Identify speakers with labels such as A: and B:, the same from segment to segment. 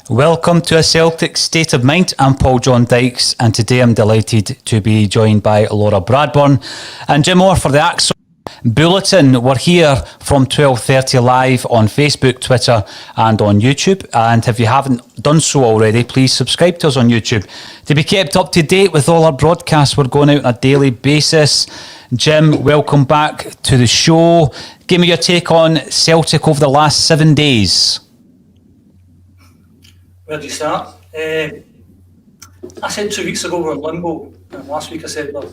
A: Welcome to a Celtic State of Mind. I'm Paul John Dykes, and today I'm delighted to be joined by Laura Bradburn and Jim Orr for the ACSOM Bulletin. We're here from 12:30 live on Facebook, Twitter and on YouTube. And if you haven't done so already, please subscribe to us on YouTube to be kept up to date with all our broadcasts. We're going out on a daily basis. Jim, welcome back to the show. Give me your take on Celtic over the last 7 days.
B: Where do you start? I said 2 weeks ago we're in limbo, and last week I said, well,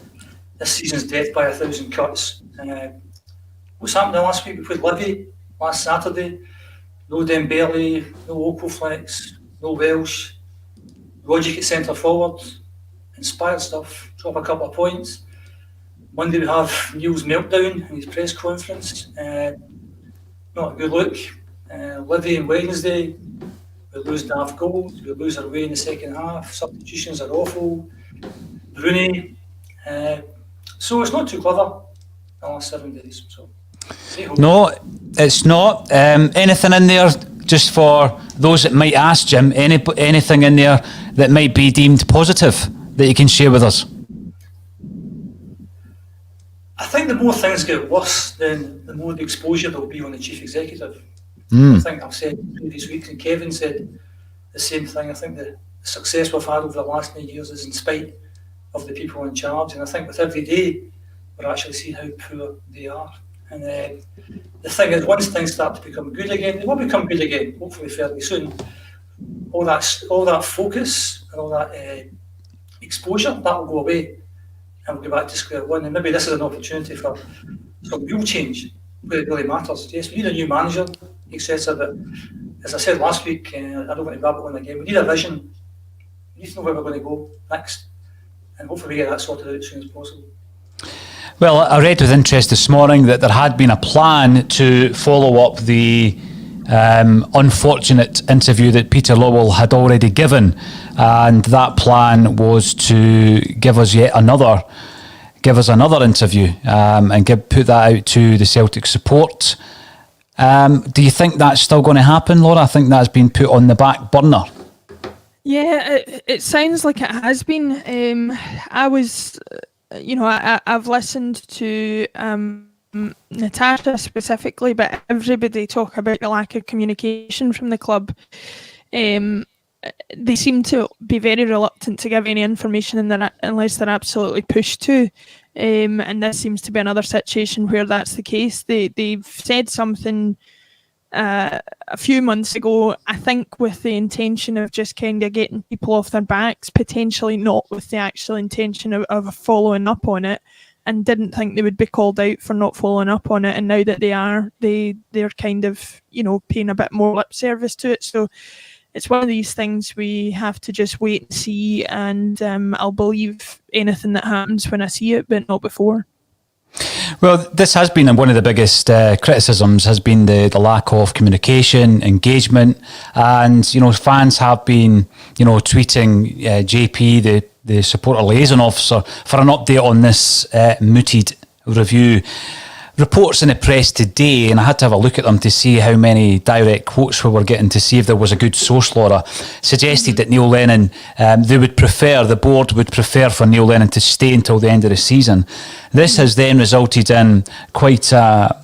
B: this season's death by 1,000 cuts. What's happened last week? We played Livy last Saturday. No Dembele, no Okoflex, no Welsh. Rogic at centre forward. Inspired stuff. Drop a couple of points. Monday we have Neil's meltdown in his press conference. Not a good look. Livy on Wednesday. We lose daft goals. We lose our way in the second half. Substitutions are awful. Rooney. So it's not too clever the last 7 days. So
A: no, it's not. Anything in there, just for those that might ask, Jim, anything in there that might be deemed positive that you can share with us?
B: I think the more things get worse, then the more the exposure there will be on the chief executive. I think I've said previous weeks, and Kevin said the same thing. I think the success we've had over the last 9 years is in spite of the people in charge, and I think with every day we're actually seeing how poor they are. And the thing is, once things start to become good again, they will become good again, hopefully fairly soon. All that focus and all that exposure, that will go away, and we'll go back to square one. And maybe this is an opportunity for some real change where it really matters. Yes, we need a new manager, etc. But as I said last week, I don't want to babble on again. We need a vision. We need to know where we're going to go next, and hopefully we get that sorted out as soon as possible.
A: Well, I read with interest this morning that there had been a plan to follow up the unfortunate interview that Peter Lawwell had already given, and that plan was to give us another interview and put that out to the Celtic support. Do you think that's still going to happen, Laura? I think that's been put on the back burner.
C: Yeah, it sounds like it has been. I've listened to Natasha specifically, but everybody talk about the lack of communication from the club. They seem to be very reluctant to give any information unless they're absolutely pushed to. And this seems to be another situation where that's the case. They've said something a few months ago, I think with the intention of just kind of getting people off their backs, potentially not with the actual intention of following up on it, and didn't think they would be called out for not following up on it. And now that they are, they're kind of, paying a bit more lip service to it. So it's one of these things we have to just wait and see, and I'll believe anything that happens when I see it, but not before.
A: Well, this has been one of the biggest criticisms, has been the lack of communication, engagement, and fans have been tweeting JP, the supporter liaison officer, for an update on this mooted review. Reports in the press today, and I had to have a look at them to see how many direct quotes we were getting to see if there was a good source, Laura, suggested that Neil Lennon, the board would prefer for Neil Lennon to stay until the end of the season. This has then resulted in quite a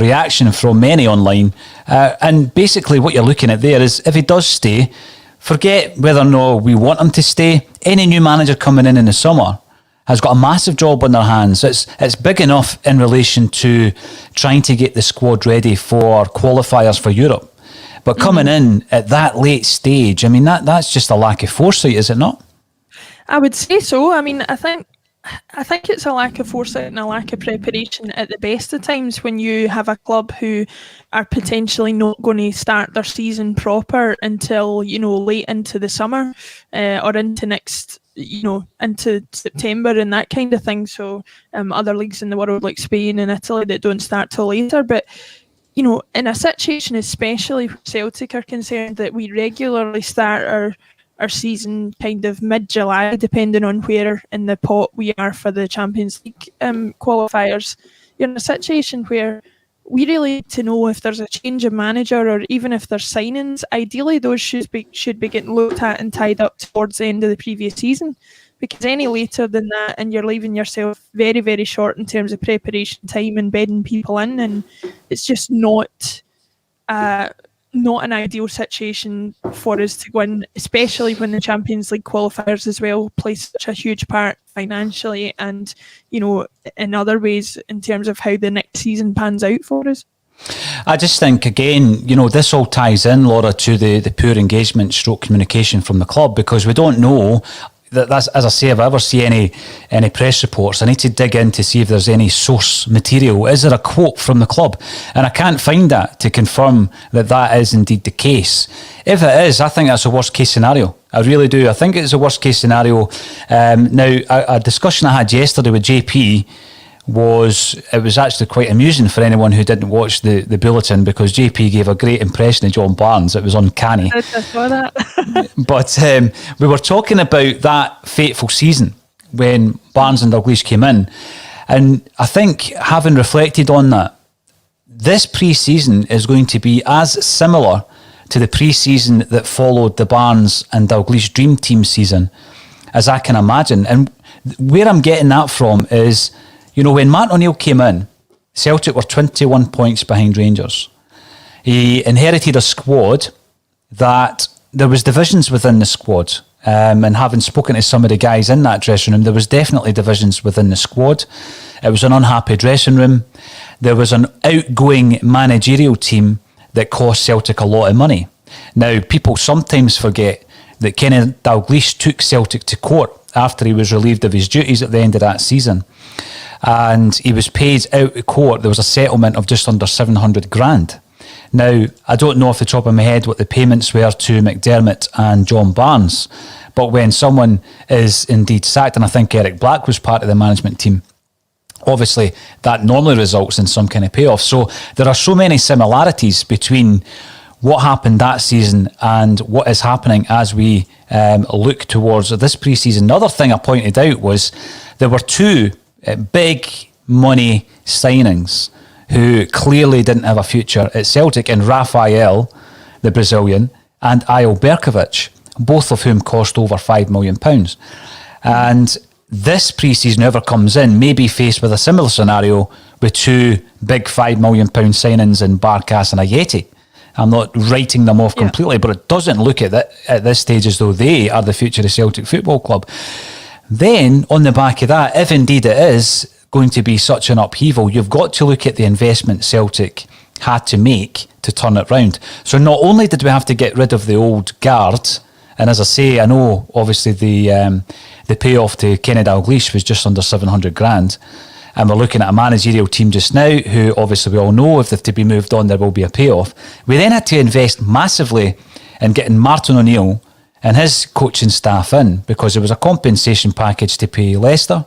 A: reaction from many online. And basically what you're looking at there is, if he does stay, forget whether or not we want him to stay. Any new manager coming in the summer has got a massive job on their hands. It's big enough in relation to trying to get the squad ready for qualifiers for Europe. But coming in at that late stage, I mean, that's just a lack of foresight, is it not?
C: I would say so. I mean, I think it's a lack of foresight and a lack of preparation at the best of times when you have a club who are potentially not going to start their season proper until, late into the summer or into next, into September and that kind of thing. So other leagues in the world like Spain and Italy that don't start till later. But, in a situation, especially where Celtic are concerned, that we regularly start our season kind of mid-July, depending on where in the pot we are for the Champions League qualifiers. You're in a situation where we really need to know if there's a change of manager or even if there's signings. Ideally, those should be getting looked at and tied up towards the end of the previous season, because any later than that and you're leaving yourself very, very short in terms of preparation time and bedding people in, and it's just not an ideal situation for us to go in, especially when the Champions League qualifiers as well play such a huge part financially and, in other ways in terms of how the next season pans out for us.
A: I just think, again, this all ties in, Laura, to the poor engagement stroke communication from the club, because we don't know. That's, as I say, if I ever see any press reports, I need to dig in to see if there's any source material. Is there a quote from the club? And I can't find that to confirm that is indeed the case. If it is, I think that's a worst case scenario. I really do. I think it's a worst case scenario. Now, a discussion I had yesterday with JP was actually quite amusing for anyone who didn't watch the bulletin, because JP gave a great impression of John Barnes. It was uncanny.
C: I saw that.
A: But we were talking about that fateful season when Barnes and Dalglish came in, and I think, having reflected on that, this pre-season is going to be as similar to the pre-season that followed the Barnes and Dalglish Dream Team season as I can imagine. And where I'm getting that from is, when Martin O'Neill came in, Celtic were 21 points behind Rangers. He inherited a squad that there was divisions within the squad. And having spoken to some of the guys in that dressing room, there was definitely divisions within the squad. It was an unhappy dressing room. There was an outgoing managerial team that cost Celtic a lot of money. Now, people sometimes forget that Kenny Dalglish took Celtic to court after he was relieved of his duties at the end of that season. And he was paid out of court. There was a settlement of just under 700 grand. Now, I don't know off the top of my head what the payments were to McDermott and John Barnes, but when someone is indeed sacked, and I think Eric Black was part of the management team, obviously that normally results in some kind of payoff. So there are so many similarities between what happened that season and what is happening as we look towards this pre-season. Another thing I pointed out was there were two big money signings who clearly didn't have a future at Celtic, in Rafael, the Brazilian, and Ayo Berkovic, both of whom cost over £5 million. And this pre-season, whoever comes in, may be faced with a similar scenario with two big £5 million signings in Barkas and Ajeti. I'm not writing them off completely, but it doesn't look at this stage as though they are the future of Celtic Football Club. Then, on the back of that, if indeed it is going to be such an upheaval, you've got to look at the investment Celtic had to make to turn it round. So not only did we have to get rid of the old guard, and as I say, I know obviously the payoff to Kenny Dalglish was just under 700 grand, and we're looking at a managerial team just now who obviously we all know if they're to be moved on, there will be a payoff. We then had to invest massively in getting Martin O'Neill and his coaching staff in, because there was a compensation package to pay Leicester.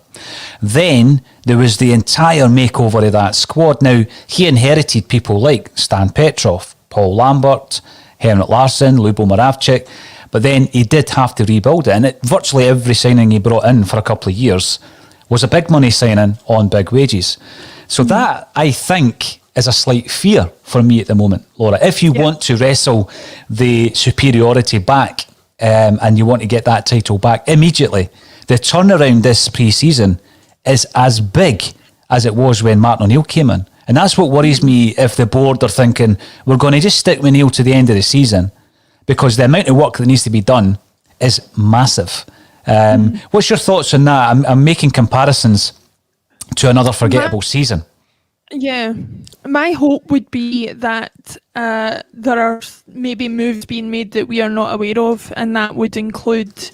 A: Then there was the entire makeover of that squad. Now, he inherited people like Stan Petrov, Paul Lambert, Henrik Larsson, Lubo Moravcik, but then he did have to rebuild it. And virtually every signing he brought in for a couple of years was a big money signing on big wages. So that, I think, is a slight fear for me at the moment, Laura. If you want to wrestle the superiority back, and you want to get that title back immediately, the turnaround this pre-season is as big as it was when Martin O'Neill came in. And that's what worries me, if the board are thinking, we're going to just stick with Neil to the end of the season, because the amount of work that needs to be done is massive. What's your thoughts on that? I'm making comparisons to another forgettable season.
C: Yeah, my hope would be that there are maybe moves being made that we are not aware of, and that would include,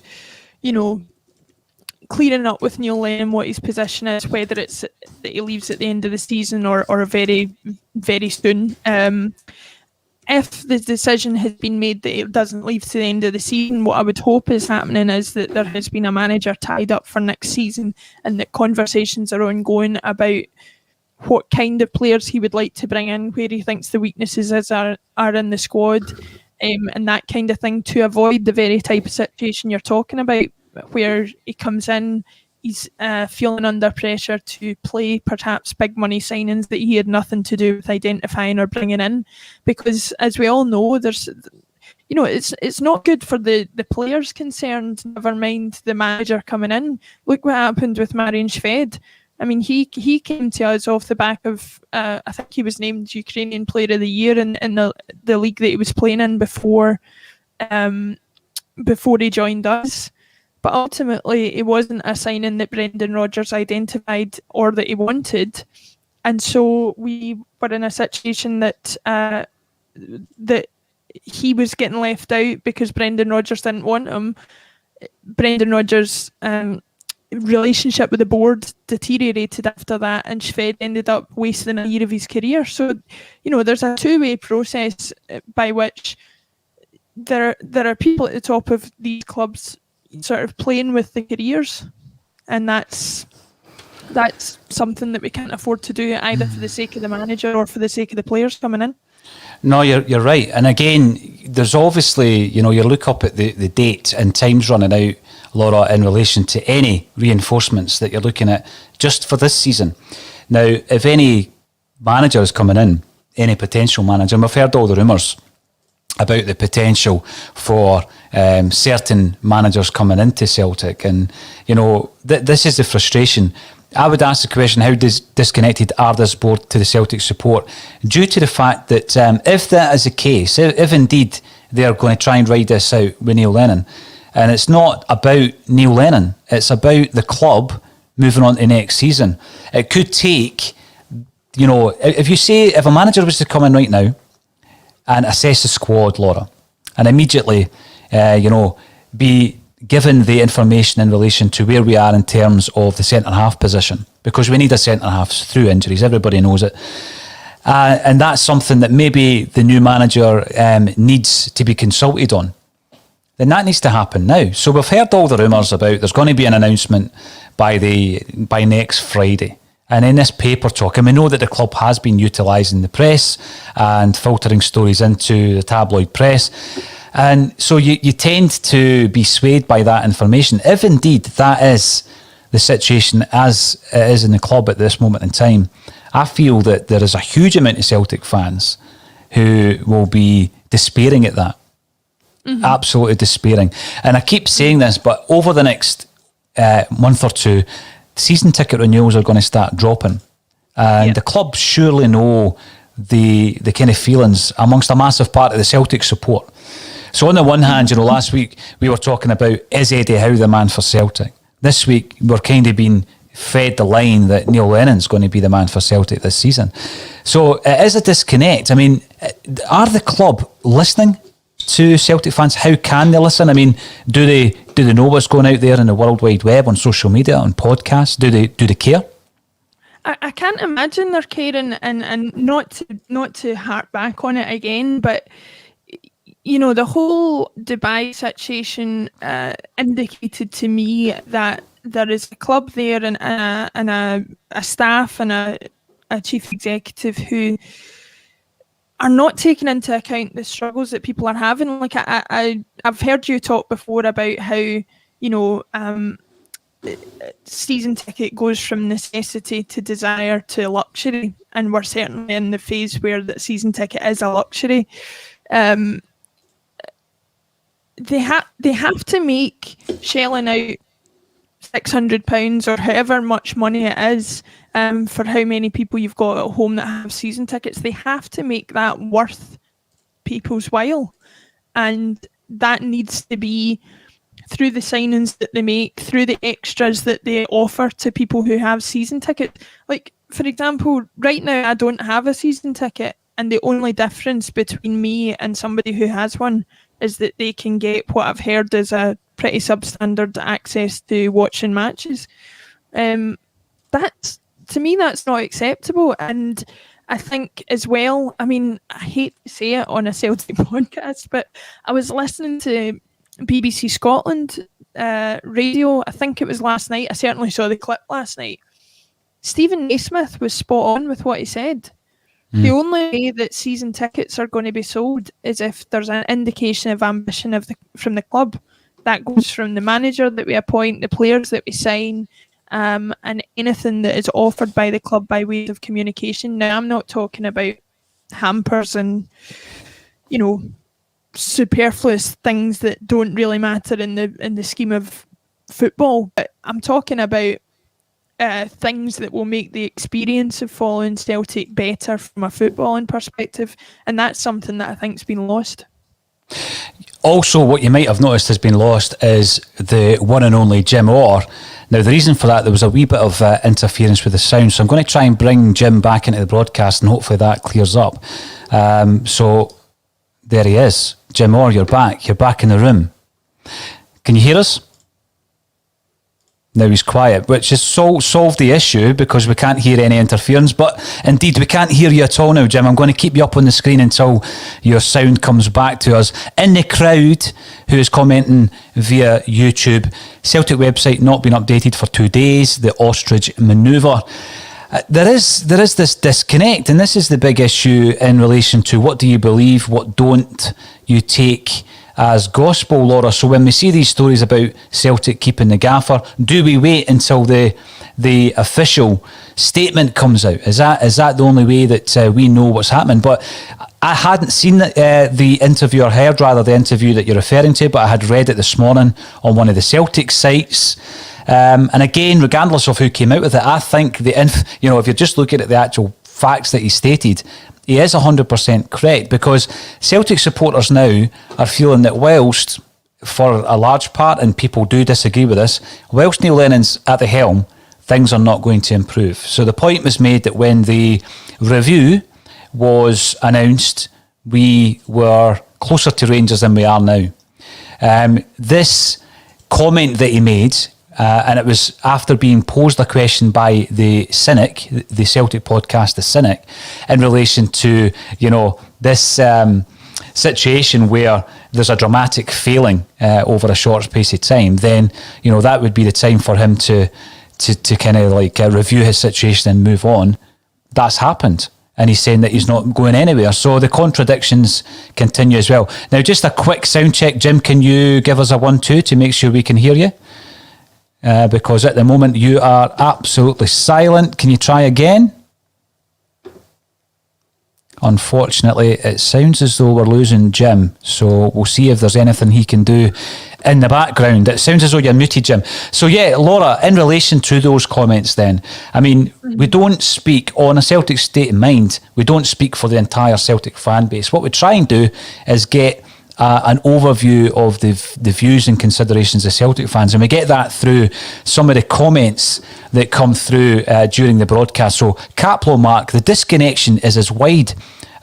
C: clearing up with Neil Lennon what his position is, whether it's that he leaves at the end of the season or very, very soon. If the decision has been made that it doesn't leave to the end of the season, what I would hope is happening is that there has been a manager tied up for next season, and that conversations are ongoing about what kind of players he would like to bring in, where he thinks the weaknesses are in the squad, and that kind of thing, to avoid the very type of situation you're talking about, where he comes in, he's feeling under pressure to play perhaps big money signings that he had nothing to do with identifying or bringing in, because as we all know, there's, you know, it's not good for the players concerned, never mind the manager coming in. Look what happened with Marian Shved. I mean, he came to us off the back of, I think he was named Ukrainian Player of the Year in the league that he was playing in before he joined us. But ultimately, it wasn't a signing that Brendan Rodgers identified or that he wanted. And so we were in a situation that that he was getting left out because Brendan Rodgers didn't want him. Brendan Rodgers' relationship with the board deteriorated after that, and Shved ended up wasting a year of his career. So, you know, there's a two-way process by which there are people at the top of these clubs sort of playing with the careers, and that's something that we can't afford to do, either for the sake of the manager or for the sake of the players coming in.
A: No, you're right. And again, there's obviously, you know, you look up at the date and time's running out, Laura, in relation to any reinforcements that you're looking at just for this season. Now, if any manager is coming in, any potential manager, and we've heard all the rumours about the potential for certain managers coming into Celtic, and you know this is the frustration. I would ask the question: how disconnected are this board to the Celtic support? Due to the fact that if that is the case, if indeed they are going to try and ride this out with Neil Lennon, and it's not about Neil Lennon, it's about the club moving on to next season. It could take, you know, if a manager was to come in right now and assess the squad, Laura, and immediately, be given the information in relation to where we are in terms of the centre-half position, because we need a centre-half through injuries, everybody knows it. And that's something that maybe the new manager needs to be consulted on. Then that needs to happen now. So we've heard all the rumours about there's going to be an announcement by next Friday. And in this paper talk, and we know that the club has been utilising the press and filtering stories into the tabloid press. And so you tend to be swayed by that information. If indeed that is the situation as it is in the club at this moment in time, I feel that there is a huge amount of Celtic fans who will be despairing at that. Mm-hmm. Absolutely despairing. And I keep saying this, but over the next month or two, season ticket renewals are going to start dropping. And the club surely know the kind of feelings amongst a massive part of the Celtic support. So on the one hand, you know, last week we were talking about, is Eddie Howe the man for Celtic? This week we're kind of being fed the line that Neil Lennon's going to be the man for Celtic this season. So it is a disconnect. I mean, are the club listening to Celtic fans? How can they listen? I mean, do they know what's going out there in the World Wide Web, on social media, on podcasts? Do they care?
C: I can't imagine they're caring, and not to harp back on it again, but you know, the whole Dubai situation indicated to me that there is a club there and a staff and a chief executive who are not taking into account the struggles that people are having. Like I've heard you talk before about how, you know, season ticket goes from necessity to desire to luxury, and we're certainly in the phase where the season ticket is a luxury. They have to make shelling out £600 or however much money it is for how many people you've got at home that have season tickets. They have to make that worth people's while, and that needs to be through the signings that they make, through the extras that they offer to people who have season tickets. Like, for example, right now I don't have a season ticket, and the only difference between me and somebody who has one is that they can get what I've heard is a pretty substandard access to watching matches. That's, to me, that's not acceptable. And I think as well, I mean, I hate to say it on a Celtic podcast, but I was listening to BBC Scotland radio, I think it was last night. I certainly saw the clip last night. Stephen Naismith was spot on with what he said. The only way that season tickets are going to be sold is if there's an indication of ambition from the club. That goes from the manager that we appoint, the players that we sign, and anything that is offered by the club by way of communication. Now, I'm not talking about hampers and, superfluous things that don't really matter in the scheme of football, but I'm talking about things that will make the experience of following Celtic better from a footballing perspective, and that's something that I think's been lost.
A: Also, what you might have noticed has been lost is the one and only Jim Orr. Now, the reason for that, there was a wee bit of interference with the sound, so I'm going to try and bring Jim back into the broadcast, and hopefully that clears up. So there he is. Jim Orr, you're back. You're back in the room. Can you hear us? Now he's quiet, which has solved the issue because we can't hear any interference. But indeed, we can't hear you at all now, Jim. I'm going to keep you up on the screen until your sound comes back to us. In the crowd, who is commenting via YouTube, Celtic website not been updated for 2 days, the ostrich manoeuvre. There is this disconnect, and this is the big issue in relation to what do you believe, what don't you take as gospel, Laura. So when we see these stories about Celtic keeping the gaffer, do we wait until the official statement comes out? Is that the only way that we know what's happening? But I hadn't seen the interview, or heard rather the interview that you're referring to, but I had read it this morning on one of the Celtic sites. And again, regardless of who came out with it, I think if you're just looking at the actual facts that he stated, he is 100% correct, because Celtic supporters now are feeling that whilst, for a large part, and people do disagree with this, whilst Neil Lennon's at the helm, things are not going to improve. So the point was made that when the review was announced, we were closer to Rangers than we are now. This comment that he made, and it was after being posed a question by the Cynic, the Celtic podcast, the Cynic, in relation to, this situation where there's a dramatic failing over a short space of time, then, that would be the time for him to kind of review his situation and move on. That's happened. And he's saying that he's not going anywhere. So the contradictions continue as well. Now, just a quick sound check. Jim, can you give us a 1-2 to make sure we can hear you? Because at the moment you are absolutely silent. Can you try again? Unfortunately, it sounds as though we're losing Jim. So we'll see if there's anything he can do in the background. It sounds as though you're muted, Jim. So yeah, Laura, in relation to those comments then, I mean, we don't speak on a Celtic State of Mind. We don't speak for the entire Celtic fan base. What we try and do is get an overview of the views and considerations of Celtic fans, and we get that through some of the comments that come through during the broadcast. So Caplo Mark, the disconnection is as wide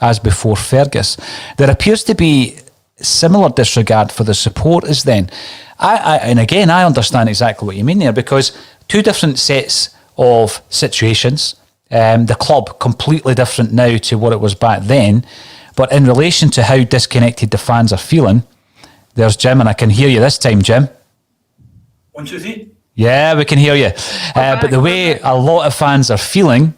A: as before Fergus. There appears to be similar disregard for the supporters then. And again, I understand exactly what you mean there, because two different sets of situations. The club completely different now to what it was back then. But in relation to how disconnected the fans are feeling, there's Jim, and I can hear you this time, Jim.
B: 1, 2, 3.
A: Yeah, we can hear you. But the way a lot of fans are feeling,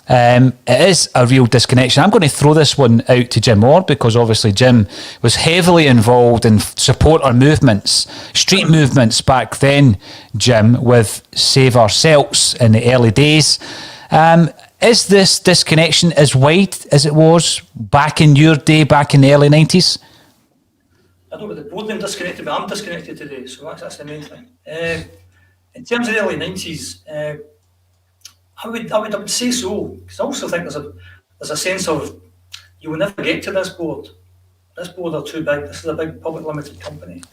A: it is a real disconnection. I'm going to throw this one out to Jim Orr, because obviously Jim was heavily involved in supporter movements, street movements back then, Jim, with Save Our Celts in the early days. Is this disconnection as wide as it was back in your day, back in the early 90s?
B: I don't know the board name disconnected, but I'm disconnected today, so that's the main thing. In terms of the early 90s, I would say so, because I also think there's a sense of you will never get to this board. This board are too big. This is a big public limited company.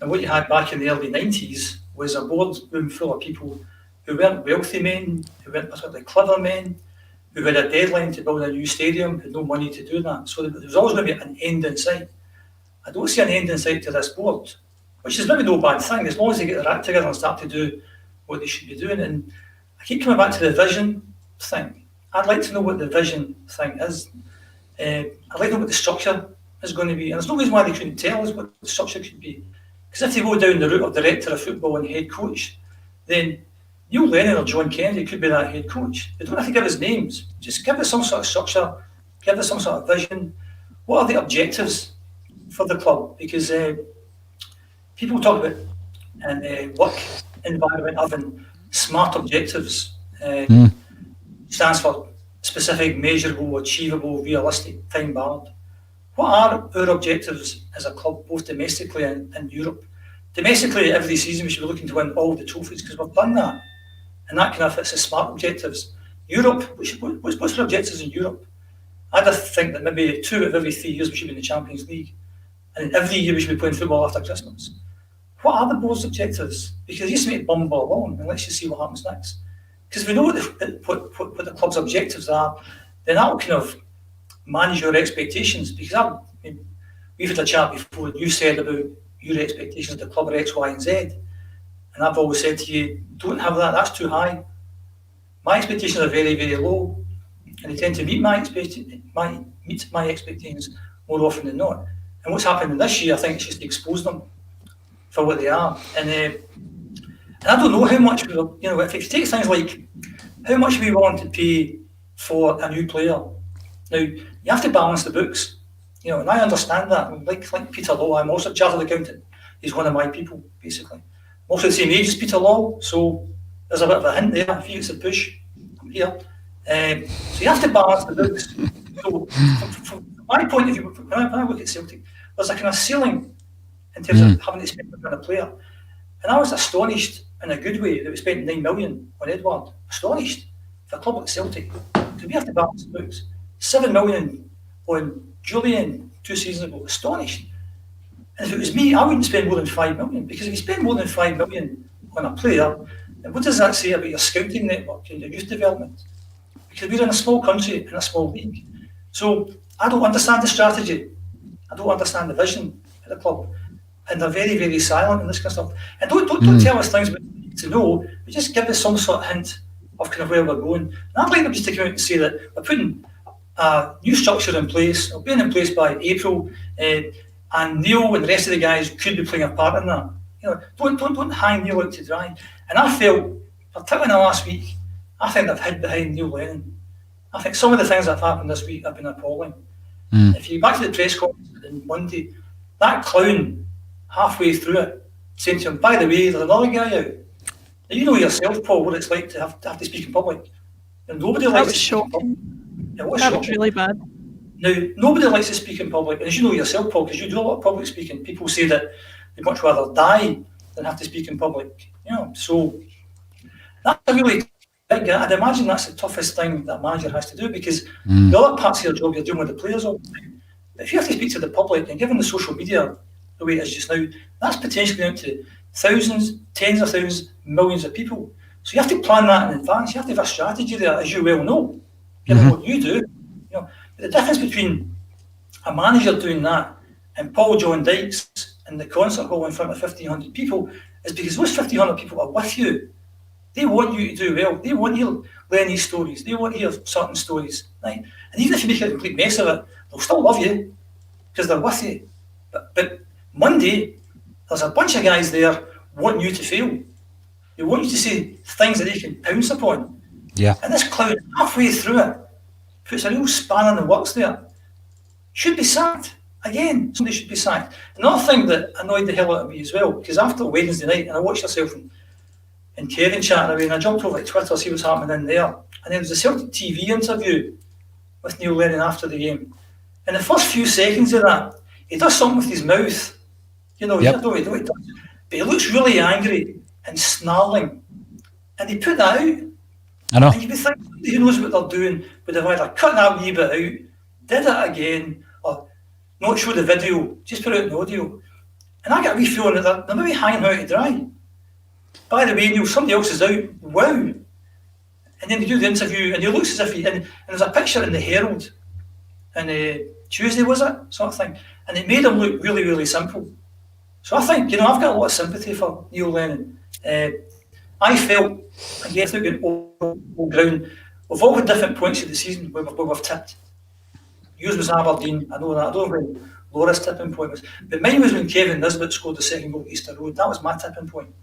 B: And what you had back in the early 90s was a boardroom full of people who weren't wealthy men, who weren't particularly clever men, who had a deadline to build a new stadium, had no money to do that. So there was always going to be an end in sight. I don't see an end in sight to this board, which is maybe no bad thing, as long as they get their act together and start to do what they should be doing. And I keep coming back to the vision thing. I'd like to know what the vision thing is. I'd like to know what the structure is going to be. And there's no reason why they couldn't tell us what the structure could be. Because if they go down the route of director of football and head coach, then Neil Lennon or John Kennedy could be that head coach. They don't have to give us names. Just give us some sort of structure, give us some sort of vision. What are the objectives for the club? Because people talk about work environment, having SMART objectives. Stands for specific, measurable, achievable, realistic, time-bound. What are our objectives as a club, both domestically and Europe? Domestically, every season we should be looking to win all the trophies because we've done that. And that kind of fits the SMART objectives. Europe, what's our objectives in Europe? I just think that maybe 2 out of every 3 years we should be in the Champions League. And every year we should be playing football after Christmas. What are the board's objectives? Because it used to make bumble along and let's just see what happens next. Because if we know what the club's objectives are, then that will kind of manage your expectations. Because we've had a chat before, and you said about your expectations of the club are X, Y, and Z. And I've always said to you, don't have that, that's too high. My expectations are very, very low. And they tend to meet my expectations more often than not. And what's happening this year, I think it's just to expose them for what they are. And I don't know how much, if you take things like how much we want to pay for a new player. Now, you have to balance the books, and I understand that. Like Peter Law, I'm also a chartered accountant. He's one of my people, basically. I'm also the same age as Peter Law, so there's a bit of a hint there. If he gets a push, I'm here. So you have to balance the books. So from my point of view, when I look at Celtic, there's a kind of ceiling in terms of having to spend on a player. And I was astonished in a good way that we spent 9 million on Edward. Astonished for a club like Celtic. Because we have to balance the books. 7 million on Julian 2 seasons ago. Astonished. And if it was me, I wouldn't spend more than 5 million. Because if you spend more than 5 million on a player, then what does that say about your scouting network and your youth development? Because we're in a small country, in a small league. So I don't understand the strategy. I don't understand the vision of the club. And they're very, very silent in this kind of stuff. And don't tell us things we need to know, but just give us some sort of hint of kind of where we're going. And I'd like them just to come out and say that we're putting a new structure in place, it'll be in place by April, and Neil and the rest of the guys could be playing a part in that. Don't hang Neil out to dry. And I felt, particularly in the last week, I think they've hid behind Neil Lennon. I think some of the things that have happened this week have been appalling. If you go back to the press conference on Monday, that clown halfway through it saying to him, by the way, there's another guy out. Now, you know yourself, Paul, what it's like to have to speak in public. And nobody likes to speak in public. That was
C: really bad.
B: Now, nobody likes to speak in public. And as you know yourself, Paul, because you do a lot of public speaking, people say that they'd much rather die than have to speak in public. So that's a really big, I'd imagine that's the toughest thing that a manager has to do, because the other parts of your job you're dealing with the players all the time. But if you have to speak to the public, and given the social media the way it is just now, that's potentially going to thousands, tens of thousands, millions of people. So you have to plan that in advance. You have to have a strategy there, as you well know, given what you do. But the difference between a manager doing that and Paul John Dykes in the concert hall in front of 1,500 people is because those 1,500 people are with you. They want you to do well. They want you to learn these stories. They want to hear certain stories, right? And even if you make a complete mess of it, they'll still love you because they're with you. But Monday, there's a bunch of guys there wanting you to fail. They want you to say things that they can pounce upon.
A: Yeah.
B: And this clown, halfway through it, puts a real spanner in the works there. Should be sacked. Again, somebody should be sacked. Another thing that annoyed the hell out of me as well, because after Wednesday night, and I watched myself and Kevin chatting away, and I jumped over to Twitter to see what's happening in there. And there was a Celtic TV interview with Neil Lennon after the game. And the first few seconds of that, he does something with his mouth. I don't know what he does. But he looks really angry and snarling. And they put that out.
A: I know.
B: And you'd be thinking, who knows what they're doing? Would have either cut that wee bit out, did it again, or not show the video, just put out an audio. And I get a wee feeling that they're maybe hanging out to dry. By the way, Neil, somebody else is out. Wow. And then they do the interview, and he looks as if and there's a picture in the Herald, and Tuesday, was it? Sort of thing. And it made him look really, really simple. So I think, I've got a lot of sympathy for Neil Lennon. I felt, again, without going all ground, we've all had different points of the season where we've tipped. Yours was Aberdeen, I know that. I don't know when Laura's tipping point was. But mine was when Kevin Nisbet scored the second goal at Easter Road. That was my tipping point.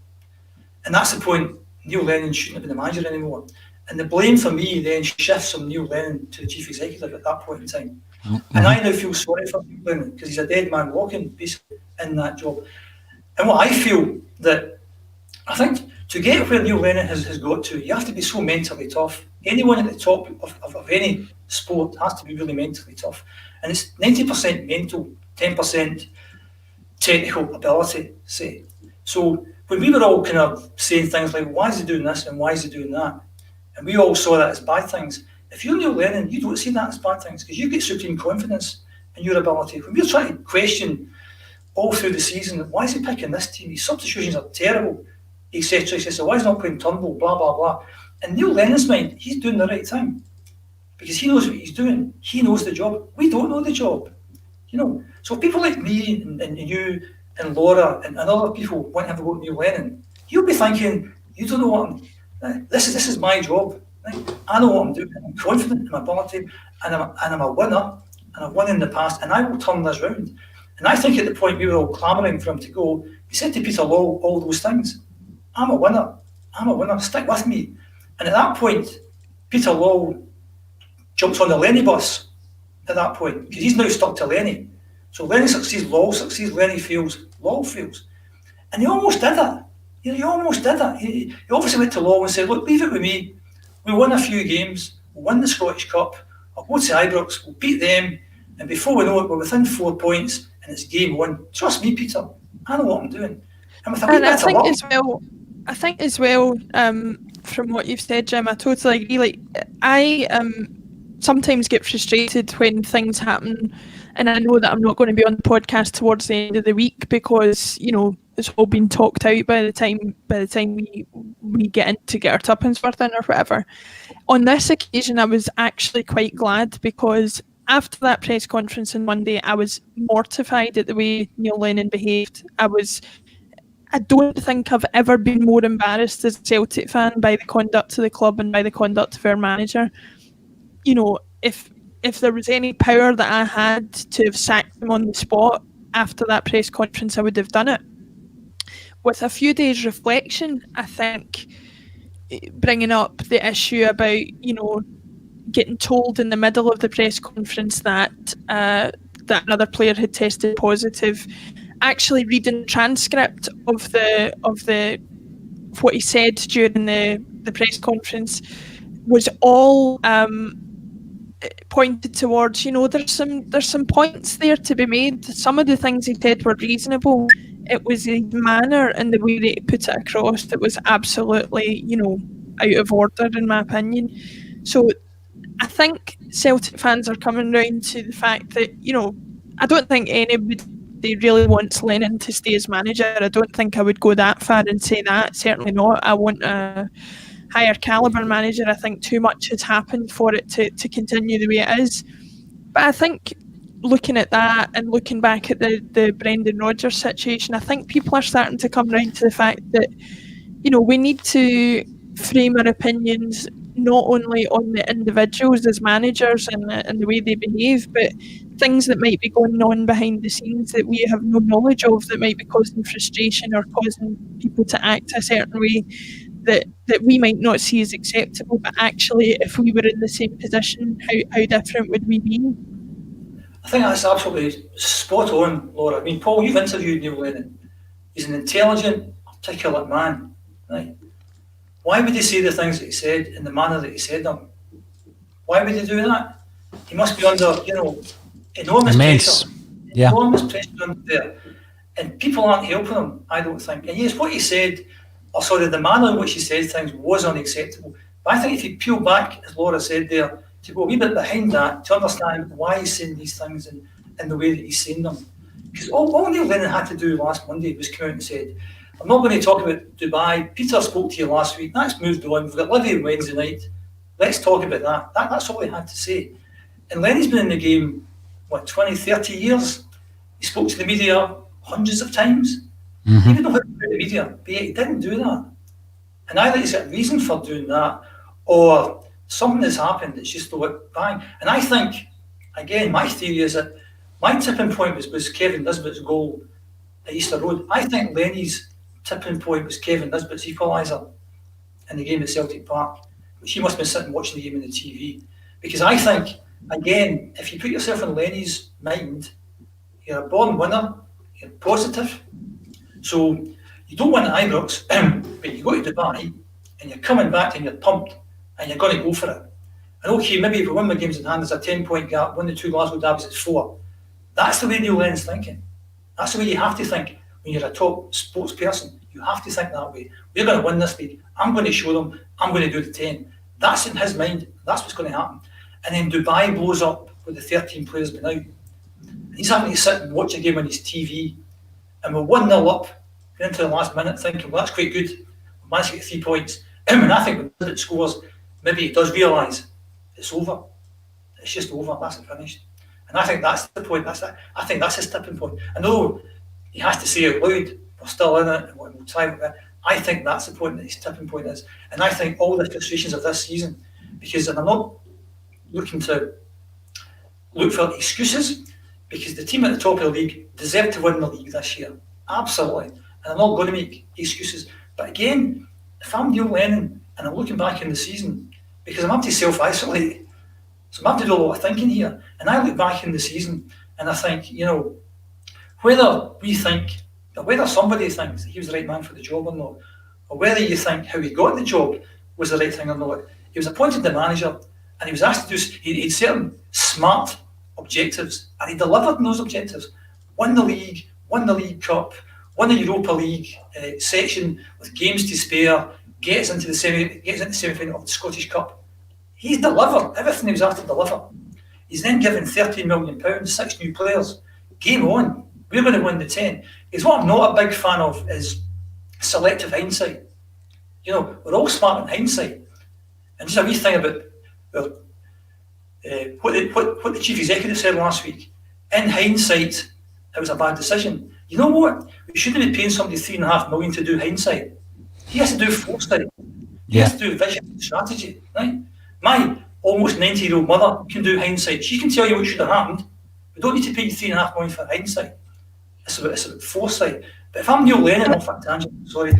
B: And that's the point. Neil Lennon shouldn't have been the manager anymore. And the blame for me then shifts from Neil Lennon to the chief executive at that point in time. And I now feel sorry for Neil Lennon because he's a dead man walking basically in that job. And what I feel that, I think to get where Neil Lennon has got to, you have to be so mentally tough. Anyone at the top of any sport has to be really mentally tough. And it's 90% mental, 10% technical ability, say. So when we were all kind of saying things like, why is he doing this and why is he doing that? And we all saw that as bad things. If you're Neil Lennon, you don't see that as bad things because you get supreme confidence in your ability. When we're trying to question all through the season, why is he picking this team? His substitutions are terrible, etc. He says, so why is he not playing Turnbull, blah, blah, blah. In Neil Lennon's mind, he's doing the right thing because he knows what he's doing. He knows the job. We don't know the job. So people like me and you and Laura and other people want to have a go at Neil Lennon. You'll be thinking, you don't know what this is my job. Right? I know what I'm doing. I'm confident in my ability, and I'm a winner, and I've won in the past, and I will turn this round. And I think at the point we were all clamouring for him to go, he said to Peter Law all those things. I'm a winner. Stick with me. And at that point, Peter Law jumps on the Lenny bus at that point, because he's now stuck to Lenny. So Lenny succeeds, Law succeeds, Lenny fails, Law fails. And he almost did it. He almost did it. He obviously went to Law and said, look, leave it with me. We'll win a few games, we'll win the Scottish Cup, I'll go to Ibrox, we'll beat them, and before we know it, we're within 4 points, and it's game one. Trust me, Peter, I know what I'm doing. And I
C: think as well, from what you've said, Jim, I totally agree. Like, I sometimes get frustrated when things happen, and I know that I'm not going to be on the podcast towards the end of the week because it's all been talked out by the time we get in to get our tuppence worth in or whatever. On this occasion, I was actually quite glad because after that press conference on Monday, I was mortified at the way Neil Lennon behaved. I don't think I've ever been more embarrassed as a Celtic fan by the conduct of the club and by the conduct of our manager. If there was any power that I had to have sacked him on the spot after that press conference, I would have done it. With a few days' reflection, I think bringing up the issue about, getting told in the middle of the press conference that another player had tested positive, actually reading the transcript of what he said during the press conference was all pointed towards, there's some points there to be made. Some of the things he said were reasonable. It was his manner and the way that he put it across that was absolutely, out of order in my opinion. So I think Celtic fans are coming round to the fact that, I don't think anybody really wants Lennon to stay as manager. I don't think I would go that far and say that. Certainly not. I want a higher calibre manager. I think too much has happened for it to continue the way it is. But I think looking at that and looking back at the Brendan Rodgers situation, I think people are starting to come round to the fact that, we need to frame our opinions not only on the individuals as managers and the way they behave, but things that might be going on behind the scenes that we have no knowledge of that might be causing frustration or causing people to act a certain way that we might not see as acceptable, but actually if we were in the same position, how different would we be?
B: I think that's absolutely spot on, Laura. I mean, Paul, you've interviewed Neil Lennon. He's an intelligent, articulate man, right? Why would he say the things that he said in the manner that he said them? Why would he do that? He must be under, enormous pressure.
A: Yeah.
B: Enormous pressure under there. And people aren't helping him, I don't think. And yes, what he said, the manner in which he said things was unacceptable. But I think if you peel back, as Laura said there, to go a wee bit behind that, to understand why he's saying these things and the way that he's saying them. Because all Neil Lennon had to do last Monday was come out and said, I'm not going to talk about Dubai. Peter spoke to you last week. That's moved on. We've got Livy on Wednesday night. Let's talk about that. That's all he had to say. And Lenny's been in the game, 20, 30 years? He spoke to the media hundreds of times. Mm-hmm. He didn't know how to do the media, but yet he didn't do that. And either he's got a reason for doing that, or something has happened that's just like bang. And I think, again, my theory is that my tipping point was Kevin Nisbet's goal at Easter Road. I think Lenny's tipping point was Kevin Nisbet's equaliser in the game at Celtic Park, which he must have been sitting watching the game on the TV. Because I think, again, if you put yourself in Lenny's mind, you're a born winner, you're positive. So You don't win at Ibrox, but you go to Dubai and you're coming back and you're pumped and you're going to go for it. And okay, maybe if we win the games in hand, there's a 10-point gap, win the 2 Glasgow derbies, it's 4. That's the way Neil Lennon's thinking. That's the way you have to think when you're a top sports person. You have to think that way. We're going to win this league. I'm going to show them. I'm going to do the 10. That's in his mind. That's what's going to happen. And then Dubai blows up with the 13 players been out. And he's having to sit and watch a game on his TV. And we're 1-0 up, get into the last minute thinking, well, that's quite good. We managed to get 3 points. And I think when it scores, maybe he does realise it's over. It's just over. That's it, finished. And I think that's the point. I think that's his tipping point. I know he has to say it loud, we're still in it, and we'll try with it. I think that's the point that his tipping point is. And I think all the frustrations of this season, because, and I'm not looking to look for excuses, because the team at the top of the league deserve to win the league this year. Absolutely. And I'm not going to make excuses. But again, if I'm Neil Lennon and I'm looking back in the season, because I'm having to self-isolate, so I'm having to do a lot of thinking here. And I look back in the season and I think, you know, whether we think, or whether somebody thinks that he was the right man for the job or not, or whether you think how he got the job was the right thing or not, he was appointed the manager and he was asked to do, he had certain smart objectives and he delivered on those objectives. Won the League Cup, won the Europa League section with games to spare, gets into the semi-final of the Scottish Cup. He's delivered everything he was asked to deliver. He's then given £13 million, 6 new players. Game on. We're going to win the 10. Because what I'm not a big fan of is selective hindsight. You know, we're all smart in hindsight. And just a wee thing about what the chief executive said last week. In hindsight, it was a bad decision. You know what? We shouldn't be paying somebody £3.5 million to do hindsight. He has to do foresight. He has to do vision and strategy, right? My almost 90-year-old mother can do hindsight. She can tell you what should have happened. We don't need to pay you £3.5 million for hindsight. It's about foresight. But if I'm Neil Lennon, off that tangent, sorry.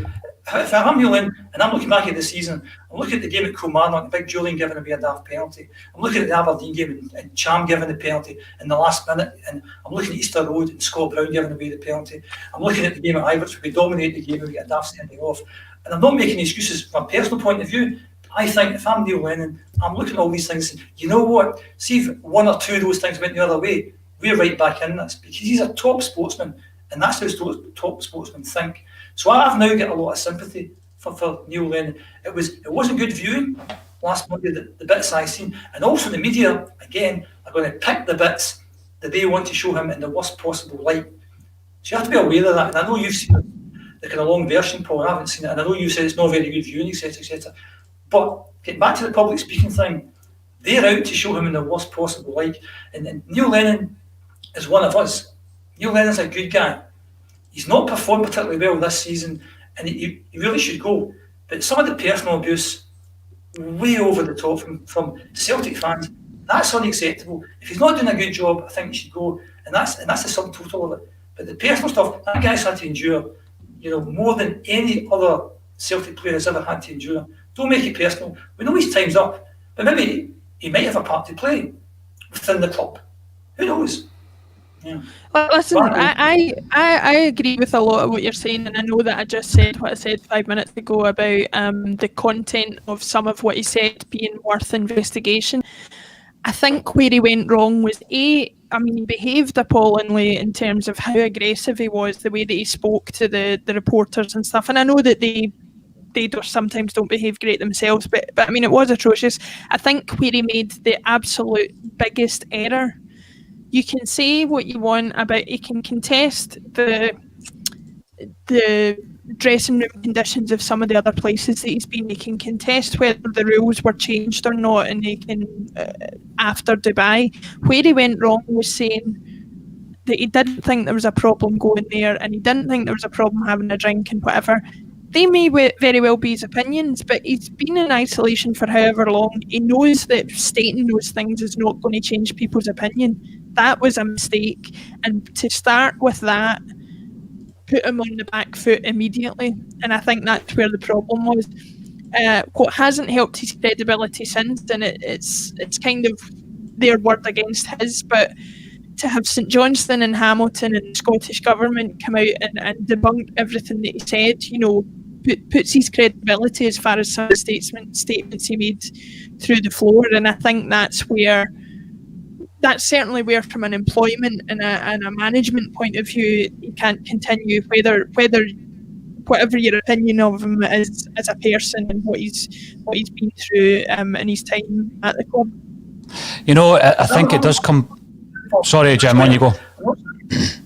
B: If I'm Neil Lennon and I'm looking back at the season, I'm looking at the game at Kilmarnock, Big Julian giving away a daft penalty. I'm looking at the Aberdeen game and Cham giving the penalty in the last minute, and I'm looking at Easter Road and Scott Brown giving away the penalty. I'm looking at the game at Ibrox where we dominate the game and we get a daft sending off. And I'm not making excuses from a personal point of view. I think if I'm Neil Lennon, I'm looking at all these things and you know what? See if 1 or 2 of those things went the other way, we're right back in this, because he's a top sportsman and that's how top sportsmen think. So I've now got a lot of sympathy for Neil Lennon. It wasn't good viewing last Monday, the bits I seen, and also the media again are going to pick the bits that they want to show him in the worst possible light. So you have to be aware of that. And I know you've seen the kind of long version, Paul. I haven't seen it, and I know you said it's not very good viewing, etc., etc. But getting back to the public speaking thing, they're out to show him in the worst possible light. And Neil Lennon is one of us. Neil Lennon's a good guy. He's not performed particularly well this season, and he really should go. But some of the personal abuse, way over the top from Celtic fans, that's unacceptable. If he's not doing a good job, I think he should go. And that's the sum total of it. But the personal stuff, that guy's had to endure, more than any other Celtic player has ever had to endure. Don't make it personal. We know his time's up, but maybe he might have a part to play within the club. Who knows? Yeah.
C: Listen, I agree with a lot of what you're saying, and I know that I just said what I said 5 minutes ago about the content of some of what he said being worth investigation. I think where he went wrong was he behaved appallingly in terms of how aggressive he was, the way that he spoke to the reporters and stuff. And I know that they sometimes don't behave great themselves, but it was atrocious. I think where he made the absolute biggest error, you can say what you want about, he can contest the dressing room conditions of some of the other places that he's been. He can contest whether the rules were changed or not, and he can, after Dubai, where he went wrong was saying that he didn't think there was a problem going there, and he didn't think there was a problem having a drink and whatever. They may very well be his opinions, but he's been in isolation for however long. He knows that stating those things is not going to change people's opinion. That was a mistake, and to start with that, put him on the back foot immediately, and I think that's where the problem was. What hasn't helped his credibility since, and it's kind of their word against his, but to have St Johnstone and Hamilton and the Scottish Government come out and debunk everything that he said, you know, puts his credibility as far as some of the statements he made through the floor. And I think that's certainly where, from an employment and a management point of view, he can't continue, whatever your opinion of him is as a person and what he's been through in his time at the club.
A: You know, I think it does come. Sorry, Jim, on you go.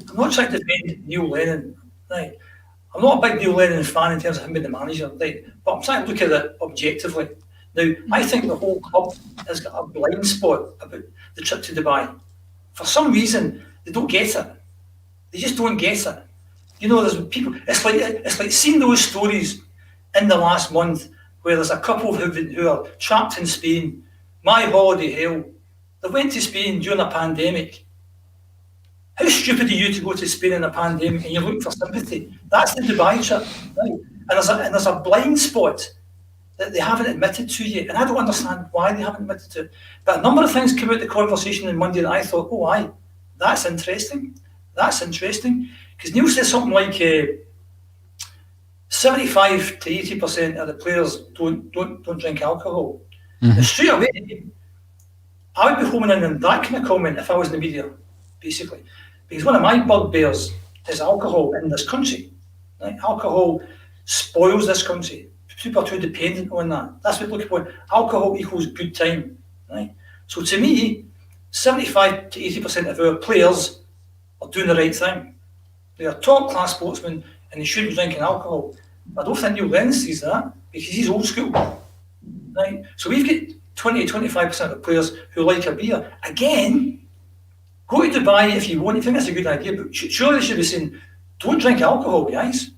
B: I'm not trying to defend Neil Lennon, right? I'm not a big Neil Lennon fan in terms of him being the manager, right? But I'm trying to look at it objectively. Now, I think the whole club has got a blind spot about the trip to Dubai. For some reason, they don't get it. They just don't get it. You know, there's people. It's like seeing those stories in the last month where there's a couple who are trapped in Spain. My holiday hell. They went to Spain during a pandemic. How stupid are you to go to Spain in a pandemic and you're looking for sympathy? That's the Dubai trip, right? And there's a blind spot that they haven't admitted to yet, and I don't understand why they haven't admitted to it. But a number of things came out of the conversation on Monday that I thought, oh, aye, that's interesting. That's interesting. Because Neil said something like 75 to 80% of the players don't drink alcohol. Mm-hmm. And straight away, I would be homing in on that kind of comment if I was in the media, basically. Because one of my bugbears is alcohol in this country. Right? Alcohol spoils this country. People are too dependent on that. That's what we're looking for. Alcohol equals good time. Right? So to me, 75 to 80% of our players are doing the right thing. They are top-class sportsmen and they shouldn't be drinking alcohol. I don't think Neil Lennon sees that because he's old school. Right? So we've got 20 to 25% of players who like a beer. Again, go to Dubai if you want. You think that's a good idea, but surely they should be saying, don't drink alcohol, guys.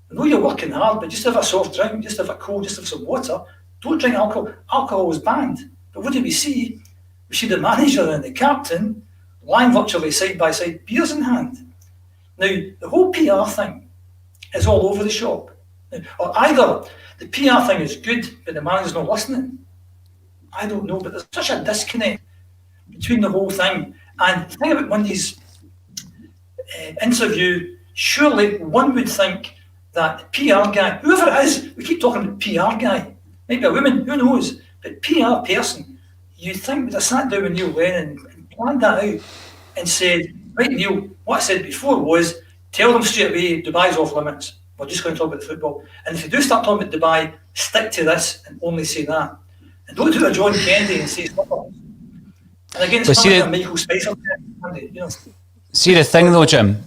B: I know you're working hard, but just have a soft drink, just have a cold, just have some water. Don't drink alcohol. Alcohol is banned. But what do we see? We see the manager and the captain lying virtually side by side, beers in hand. Now, the whole PR thing is all over the shop. Or either the PR thing is good, but the manager's not listening. I don't know, but there's such a disconnect between the whole thing. And the thing about Monday's interview, surely one would think that the PR guy, whoever it is, we keep talking about PR guy, maybe a woman, who knows, but PR person, you think would have sat down with Neil Lennon and planned that out and said, right, Neil, what I said before was, tell them straight away, Dubai's off limits. We're just going to talk about the football. And if you do start talking about Dubai, stick to this and only say that. And don't do a John Kennedy and say something. And again, it's not like a Michael Spicer, you know.
A: See the thing though, Jim.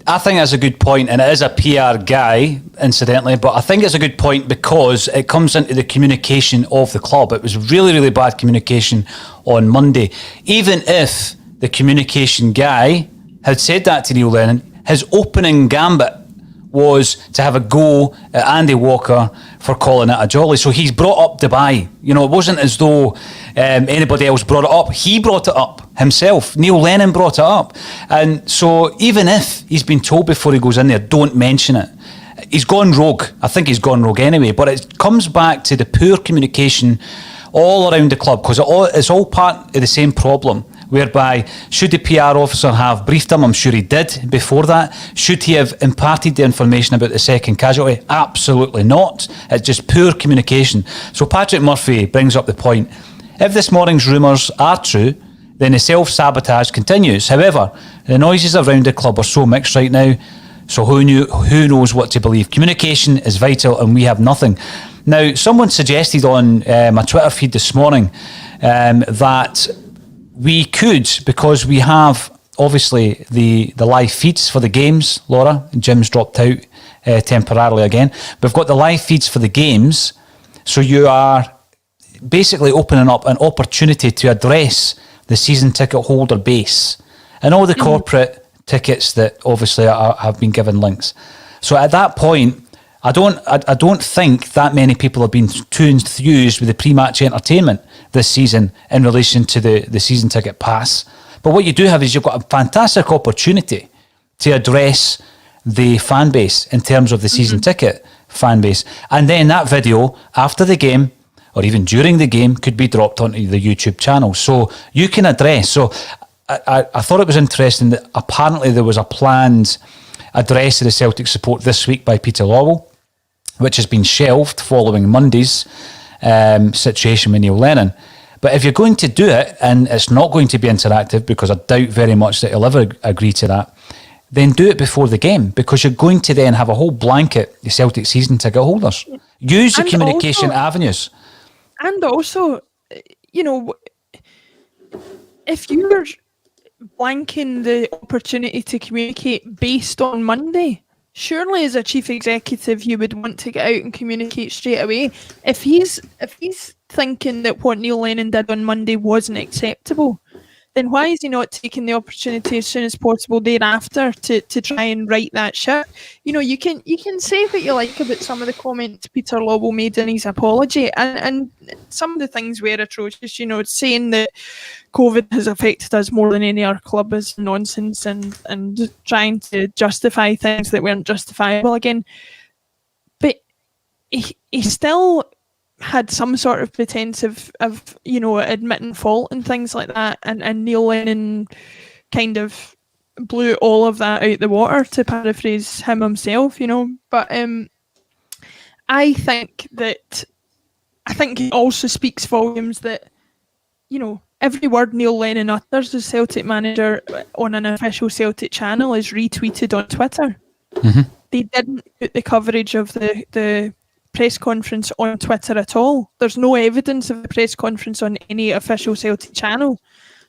A: I think that's a good point, and it is a PR guy, incidentally, but I think it's a good point because it comes into the communication of the club. It was really, really bad communication on Monday. Even if the communication guy had said that to Neil Lennon, his opening gambit was to have a go at Andy Walker for calling it a jolly. So he's brought up Dubai. You know, it wasn't as though anybody else brought it up. He brought it up himself. Neil Lennon brought it up. And so even if he's been told before he goes in there, don't mention it, he's gone rogue. I think he's gone rogue anyway. But it comes back to the poor communication all around the club, because it's all part of the same problem, whereby should the PR officer have briefed him? I'm sure he did before that. Should he have imparted the information about the second casualty? Absolutely not. It's just poor communication. So Patrick Murphy brings up the point. If this morning's rumours are true, then the self-sabotage continues. However, the noises around the club are so mixed right now, so who knows what to believe. Communication is vital and we have nothing. Now, someone suggested on my Twitter feed this morning that we could, because we have obviously the live feeds for the games. Laura, Jim's dropped out temporarily again. We've got the live feeds for the games, so you are basically opening up an opportunity to address the season ticket holder base and all the corporate tickets that obviously have been given links. So at that point, I don't think that many people have been too enthused with the pre-match entertainment this season in relation to the season ticket pass. But what you do have is you've got a fantastic opportunity to address the fan base in terms of the season ticket fan base. And then that video after the game or even during the game could be dropped onto the YouTube channel. So you can address. So I thought it was interesting that apparently there was a planned address to the Celtic support this week by Peter Lawwell, which has been shelved following Monday's situation with Neil Lennon. But if you're going to do it, and it's not going to be interactive, because I doubt very much that he'll ever agree to that, then do it before the game, because you're going to then have a whole blanket of Celtic season ticket holders. Use the
C: And
A: communication
C: also-
A: avenues.
C: And also, you know, if you're blanking the opportunity to communicate based on Monday, surely as a chief executive you would want to get out and communicate straight away. If he's thinking that what Neil Lennon did on Monday wasn't acceptable, then why is he not taking the opportunity as soon as possible thereafter to try and right that ship? You know, you can say what you like about some of the comments Peter Lawwell made in his apology, and some of the things were atrocious. You know, saying that COVID has affected us more than any other club is nonsense, and trying to justify things that weren't justifiable again. But he still had some sort of pretense of you know, admitting fault and things like that, and Neil Lennon kind of blew all of that out the water, to paraphrase him himself, you know. But I think it also speaks volumes that, you know, every word Neil Lennon utters as Celtic manager on an official Celtic channel is retweeted on Twitter.
A: Mm-hmm.
C: They didn't put the coverage of the press conference on Twitter at all. There's no evidence of the press conference on any official Celtic channel.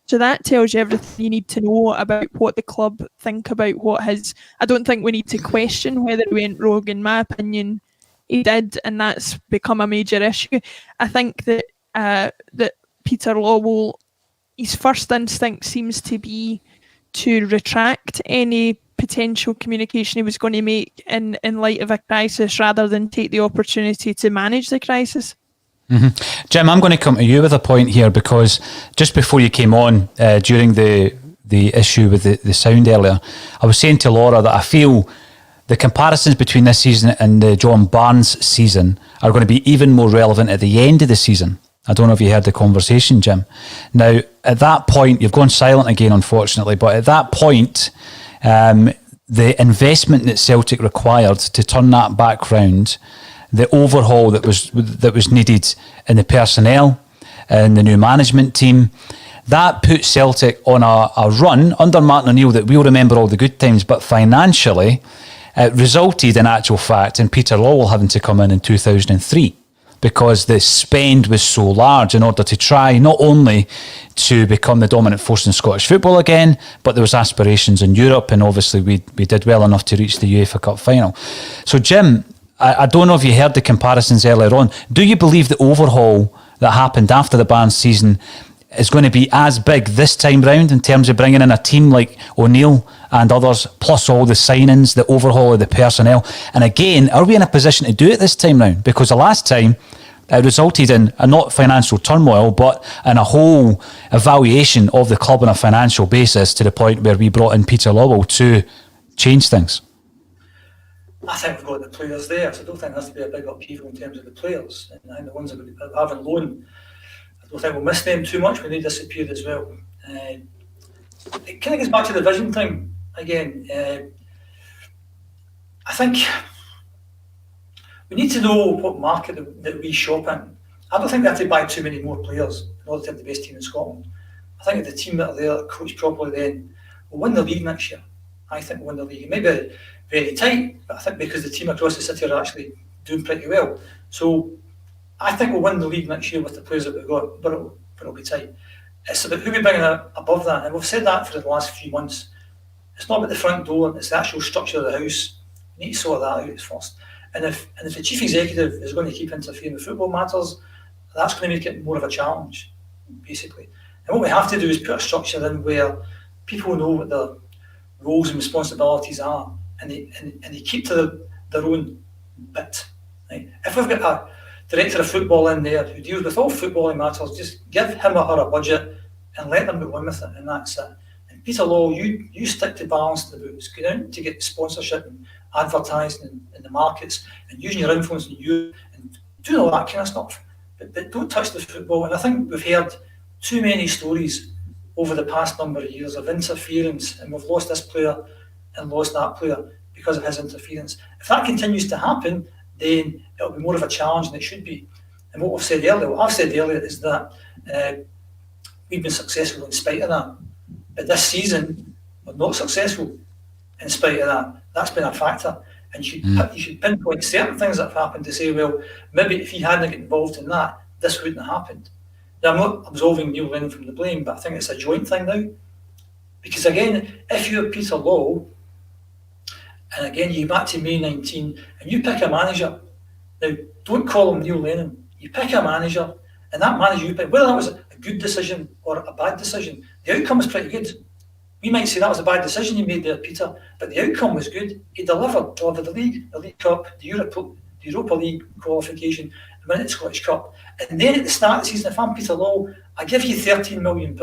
C: So that tells you everything you need to know about what the club think about what his... I don't think we need to question whether he went rogue. In my opinion, he did, and that's become a major issue. I think that that Peter Lawwell, his first instinct seems to be to retract any potential communication he was going to make in light of a crisis, rather than take the opportunity to manage the crisis.
A: Mm-hmm. Jim, I'm going to come to you with a point here, because just before you came on, during the issue with the sound earlier, I was saying to Laura that I feel the comparisons between this season and the John Barnes season are going to be even more relevant at the end of the season. I don't know if you heard the conversation, Jim. Now, at that point, you've gone silent again, unfortunately, but at that point, the investment that Celtic required to turn that back round, the overhaul that was needed in the personnel and the new management team, that put Celtic on a run under Martin O'Neill that we'll remember all the good times, but financially it resulted in actual fact in Peter Lawwell having to come in 2003, because the spend was so large in order to try not only to become the dominant force in Scottish football again, but there was aspirations in Europe, and obviously we did well enough to reach the UEFA Cup final. So Jim, I don't know if you heard the comparisons earlier on. Do you believe the overhaul that happened after the Barnes season is going to be as big this time round in terms of bringing in a team like O'Neill and others, plus all the signings, the overhaul of the personnel? And again, are we in a position to do it this time round? Because the last time it resulted in a not financial turmoil, but in a whole evaluation of the club on a financial basis, to the point where we brought in Peter Lawwell to change things.
B: I think we've got the players there, so I don't think there has to be a big upheaval in terms of the players. And I think the ones that we have on loan, I don't think we'll miss them too much when they disappear as well. It kind of gets back to the vision thing again. I think we need to know what market that we shop in. I don't think we have to buy too many more players in order to have the best team in Scotland. I think if the team that are there, coached properly, then we'll win the league next year. I think we'll win the league. It may be very tight, but I think because the team across the city are actually doing pretty well. So I think we'll win the league next year with the players that we've got, but it'll be tight. It's about who we bring in above that, and we've said that for the last few months. It's not about the front door, it's the actual structure of the house. We need to sort that out first. And if the chief executive is going to keep interfering with football matters, that's going to make it more of a challenge, basically. And what we have to do is put a structure in where people know what their roles and responsibilities are, and they keep to their own bit. Right? If we've got a director of football in there who deals with all footballing matters, just give him or her a budget and let them go on with it, and that's it. And Peter Lawwell, you stick to balancing the books, go out to get sponsorship and advertising in the markets, and using your influence in Europe and doing all that kind of stuff. But don't touch the football. And I think we've heard too many stories over the past number of years of interference, and we've lost this player and lost that player because of his interference. If that continues to happen, then it'll be more of a challenge than it should be. And what I've said earlier is that we've been successful in spite of that. But this season, we're not successful in spite of that. That's been a factor. And you should pinpoint certain things that have happened to say, well, maybe if he hadn't got involved in that, this wouldn't have happened. Now, I'm not absolving Neil Lennon from the blame, but I think it's a joint thing now. Because again, if you're Peter Law, and again, you go back to May 19, and you pick a manager, now, don't call him Neil Lennon. You pick a manager, and that manager you pick, whether that was a good decision or a bad decision, the outcome was pretty good. We might say that was a bad decision you made there, Peter, but the outcome was good. He delivered the league, the League Cup, the Europa League qualification, and won the Scottish Cup. And then at the start of the season, if I'm Peter Law, I give you £13 million.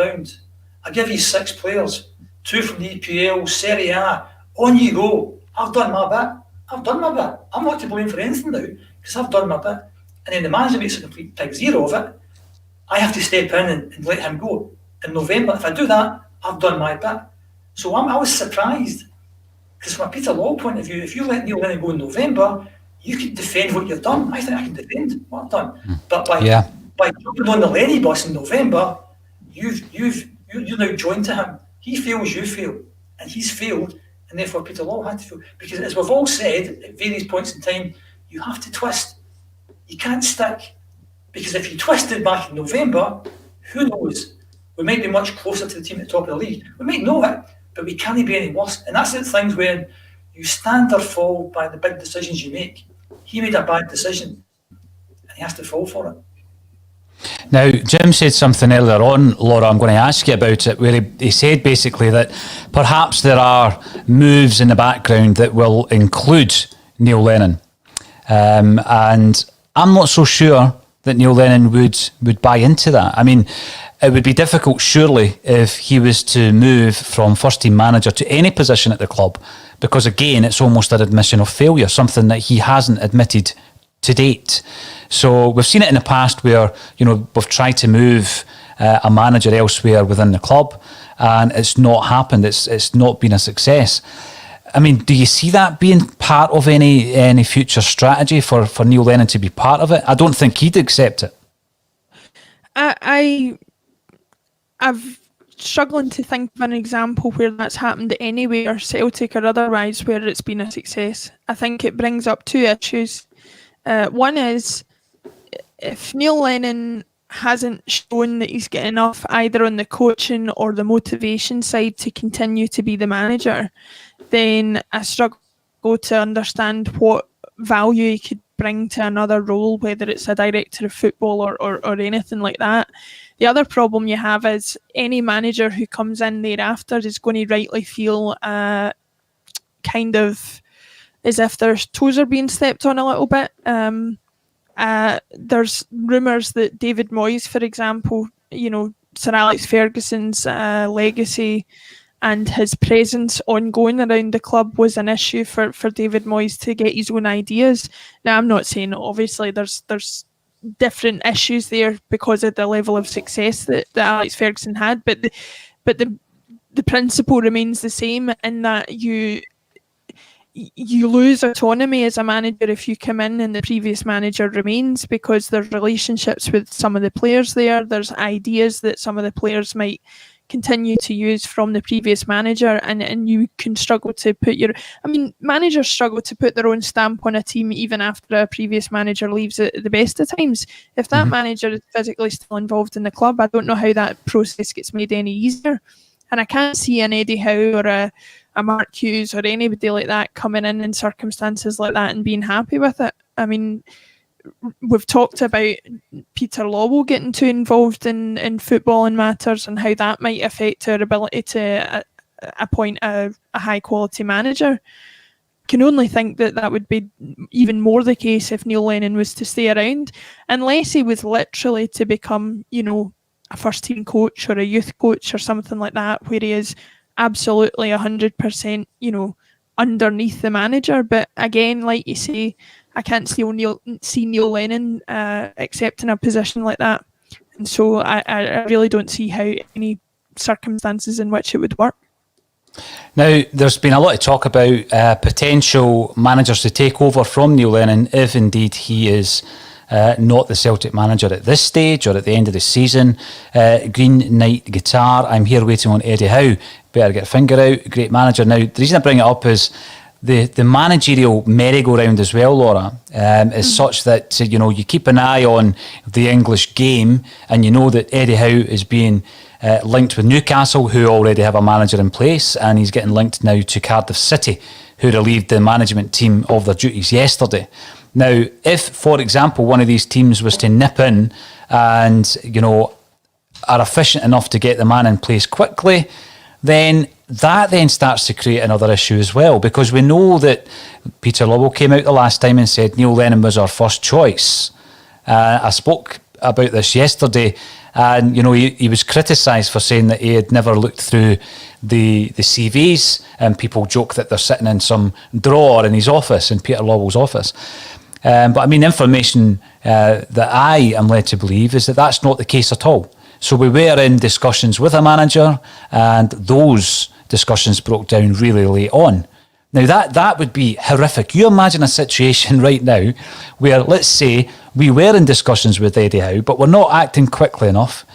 B: I give you 6 players, 2 from the EPL, Serie A. On you go. I've done my bit. I'm not to blame for anything now, because I've done my bit. And then the manager makes a complete pig zero of it. I have to step in and let him go. In November, if I do that, I've done my bit. So I was surprised, because from a Peter Law point of view, if you let Neil Lennon go in November, you can defend what you've done. I think I can defend what I've done. But by jumping on the Lenny bus in November, you're now joined to him. He fails, you fail, and he's failed, and therefore Peter Law had to fail. Because as we've all said at various points in time, you have to twist. You can't stick, because if you twisted back in November, who knows? We might be much closer to the team at the top of the league. We might know it, but we can't be any worse. And that's the things when you stand or fall by the big decisions you make. He made a bad decision, and he has to fall for it.
A: Now, Jim said something earlier on, Laura, I'm going to ask you about it, where he said basically that perhaps there are moves in the background that will include Neil Lennon. And I'm not so sure that Neil Lennon would buy into that. I mean, it would be difficult, surely, if he was to move from first-team manager to any position at the club, because, again, it's almost an admission of failure, something that he hasn't admitted to date. So we've seen it in the past where, we've tried to move a manager elsewhere within the club, and it's not happened. It's not been a success. I mean, do you see that being part of any future strategy for Neil Lennon to be part of it? I don't think he'd accept it.
C: I've struggling to think of an example where that's happened anywhere, Celtic or otherwise, where it's been a success. I think it brings up 2 issues. One is, if Neil Lennon hasn't shown that he's got enough either on the coaching or the motivation side to continue to be the manager, then I struggle to understand what value he could bring to another role, whether it's a director of football or anything like that. The other problem you have is any manager who comes in thereafter is going to rightly feel kind of as if their toes are being stepped on a little bit. There's rumours that David Moyes, for example, Sir Alex Ferguson's legacy and his presence ongoing around the club was an issue for David Moyes to get his own ideas. Now, I'm not saying obviously there's different issues there because of the level of success that Alex Ferguson had, but the principle remains the same in that you lose autonomy as a manager if you come in and the previous manager remains, because there's relationships with some of the players there. There's ideas that some of the players might continue to use from the previous manager, and you can struggle to put managers struggle to put their own stamp on a team even after a previous manager leaves at the best of times. If that manager is physically still involved in the club, I don't know how that process gets made any easier. And I can't see an Eddie Howe or a Mark Hughes or anybody like that coming in circumstances like that and being happy with it. I mean, we've talked about Peter Lawwell getting too involved in footballing matters and how that might affect our ability to appoint a high quality manager. Can only think that would be even more the case if Neil Lennon was to stay around, unless he was literally to become, a first team coach or a youth coach or something like that, where he is absolutely 100%, underneath the manager. But again, like you say, I can't see Neil Lennon accepting a position like that. And so I really don't see how any circumstances in which it would work.
A: Now, there's been a lot of talk about potential managers to take over from Neil Lennon if indeed he is not the Celtic manager at this stage or at the end of the season. Green Knight Guitar, I'm here waiting on Eddie Howe. Better get a finger out. Great manager. Now, the reason I bring it up is the managerial merry-go-round as well, Laura, is such that you keep an eye on the English game, and you know that Eddie Howe is being linked with Newcastle, who already have a manager in place, and he's getting linked now to Cardiff City, who relieved the management team of their duties yesterday. Now, if, for example, one of these teams was to nip in and, are efficient enough to get the man in place quickly, then that then starts to create another issue as well, because we know that Peter Lowell came out the last time and said Neil Lennon was our first choice. I spoke about this yesterday, and he was criticised for saying that he had never looked through the CVs, and people joke that they're sitting in some drawer in his office, in Peter Lowell's office. But I mean, information that I am led to believe is that that's not the case at all. So we were in discussions with a manager, and those discussions broke down really late on. Now, that would be horrific. You imagine a situation right now where, let's say, we were in discussions with Eddie Howe, but we're not acting quickly enough,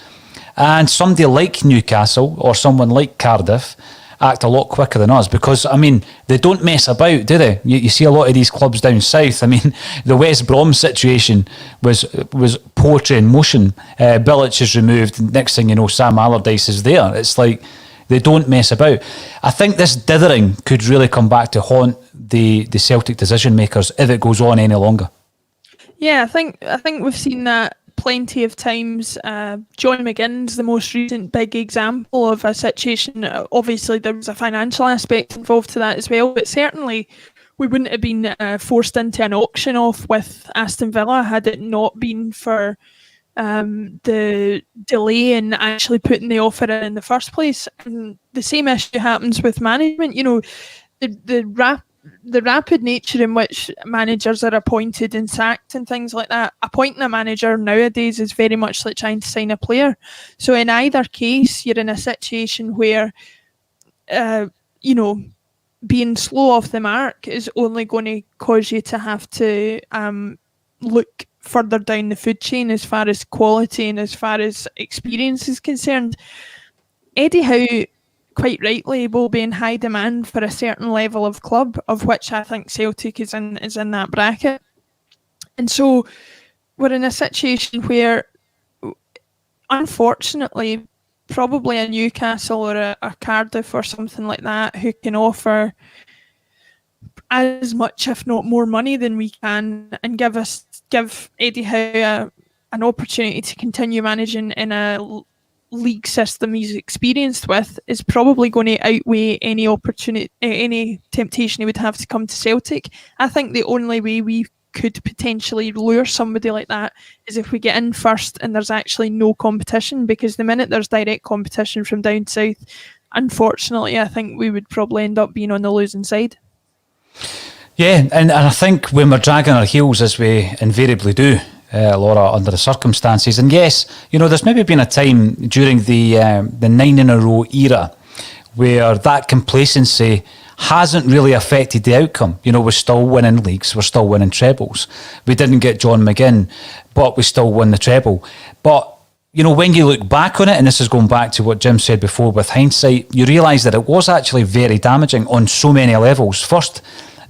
A: and somebody like Newcastle or someone like Cardiff act a lot quicker than us, because, I mean, they don't mess about, do they? You see a lot of these clubs down south. I mean, the West Brom situation was poetry in motion. Bilic is removed. Next thing you know, Sam Allardyce is there. It's like they don't mess about. I think this dithering could really come back to haunt the Celtic decision makers if it goes on any longer.
C: Yeah, I think we've seen that plenty of times. John McGinn's the most recent big example of a situation. Obviously, there was a financial aspect involved to that as well, but certainly we wouldn't have been forced into an auction off with Aston Villa had it not been for the delay in actually putting the offer in the first place. And the same issue happens with management. The rapid nature in which managers are appointed and sacked and things like that. Appointing a manager nowadays is very much like trying to sign a player. So in either case, you're in a situation where, being slow off the mark is only going to cause you to have to look further down the food chain as far as quality and as far as experience is concerned. Eddie Howe, quite rightly, will be in high demand for a certain level of club, of which I think Celtic is in that bracket. And so we're in a situation where, unfortunately, probably a Newcastle or a Cardiff or something like that, who can offer as much, if not more, money than we can, and give Eddie Howe an opportunity to continue managing in a league system he's experienced with, is probably going to outweigh any opportunity, any temptation he would have to come to Celtic. I think the only way we could potentially lure somebody like that is if we get in first and there's actually no competition, because the minute there's direct competition from down south, unfortunately, I think we would probably end up being on the losing side.
A: Yeah, and I think when we're dragging our heels, as we invariably do, Laura, under the circumstances, and yes, there's maybe been a time during the 9-in-a-row era where that complacency hasn't really affected the outcome. We're still winning leagues, we're still winning trebles. We didn't get John McGinn, but we still won the treble. But when you look back on it, and this is going back to what Jim said before with hindsight, you realise that it was actually very damaging on so many levels.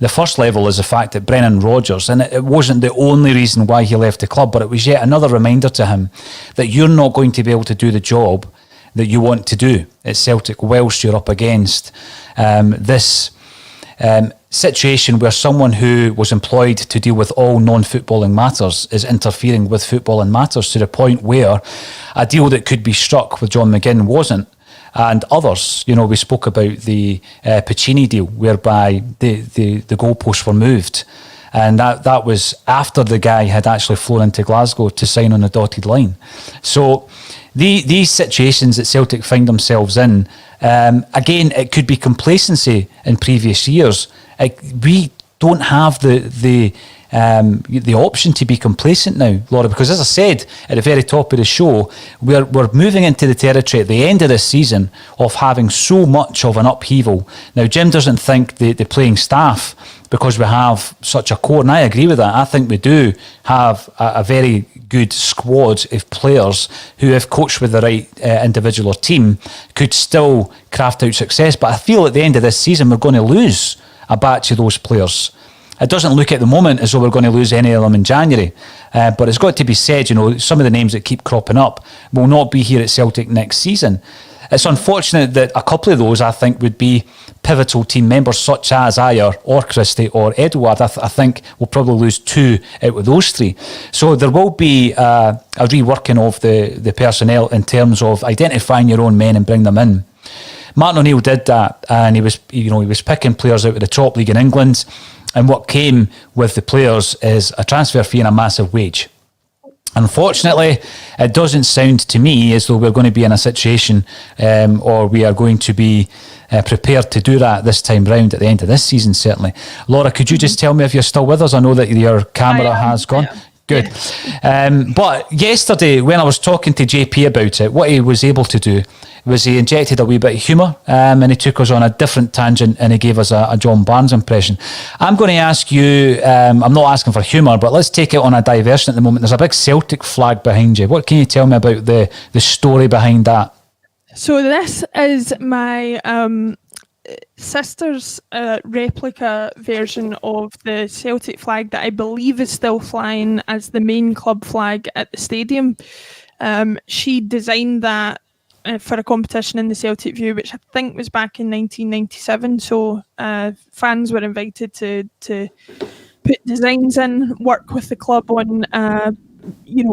A: The first level is the fact that Brennan Rodgers, and it wasn't the only reason why he left the club, but it was yet another reminder to him that you're not going to be able to do the job that you want to do at Celtic whilst you're up against this situation where someone who was employed to deal with all non-footballing matters is interfering with footballing matters, to the point where a deal that could be struck with John McGinn wasn't. And others, we spoke about the Piccini deal, whereby the goalposts were moved. And that was after the guy had actually flown into Glasgow to sign on the dotted line. So these situations that Celtic find themselves in, again, it could be complacency in previous years. We don't have the the option to be complacent now, Laura, because as I said at the very top of the show, we're moving into the territory at the end of this season of having so much of an upheaval. Now, Jim doesn't think the playing staff, because we have such a core, and I agree with that. I think we do have a very good squad of players who, if coached with the right individual or team, could still craft out success. But I feel at the end of this season, we're going to lose a batch of those players. It doesn't look at the moment as though we're going to lose any of them in January. But it's got to be said, some of the names that keep cropping up will not be here at Celtic next season. It's unfortunate that a couple of those, I think, would be pivotal team members such as Ayer or Christie or Edouard. I think we'll probably lose 2 out of those 3. So there will be a reworking of the personnel in terms of identifying your own men and bring them in. Martin O'Neill did that, and he was picking players out of the top league in England, and what came with the players is a transfer fee and a massive wage. Unfortunately, it doesn't sound to me as though we're going to be in a situation or we are going to be prepared to do that this time round at the end of this season, certainly. Laura, could you just tell me if you're still with us? I know that your camera has gone. Good. But yesterday, when I was talking to JP about it, what he was able to do was he injected a wee bit of humour and he took us on a different tangent and he gave us a John Barnes impression. I'm going to ask you, I'm not asking for humour, but let's take it on a diversion at the moment. There's a big Celtic flag behind you. What can you tell me about the story behind that?
C: So this is my sister's replica version of the Celtic flag that I believe is still flying as the main club flag at the stadium. She designed that for a competition in the Celtic View, which I think was back in 1997. So fans were invited to put designs in, work with the club on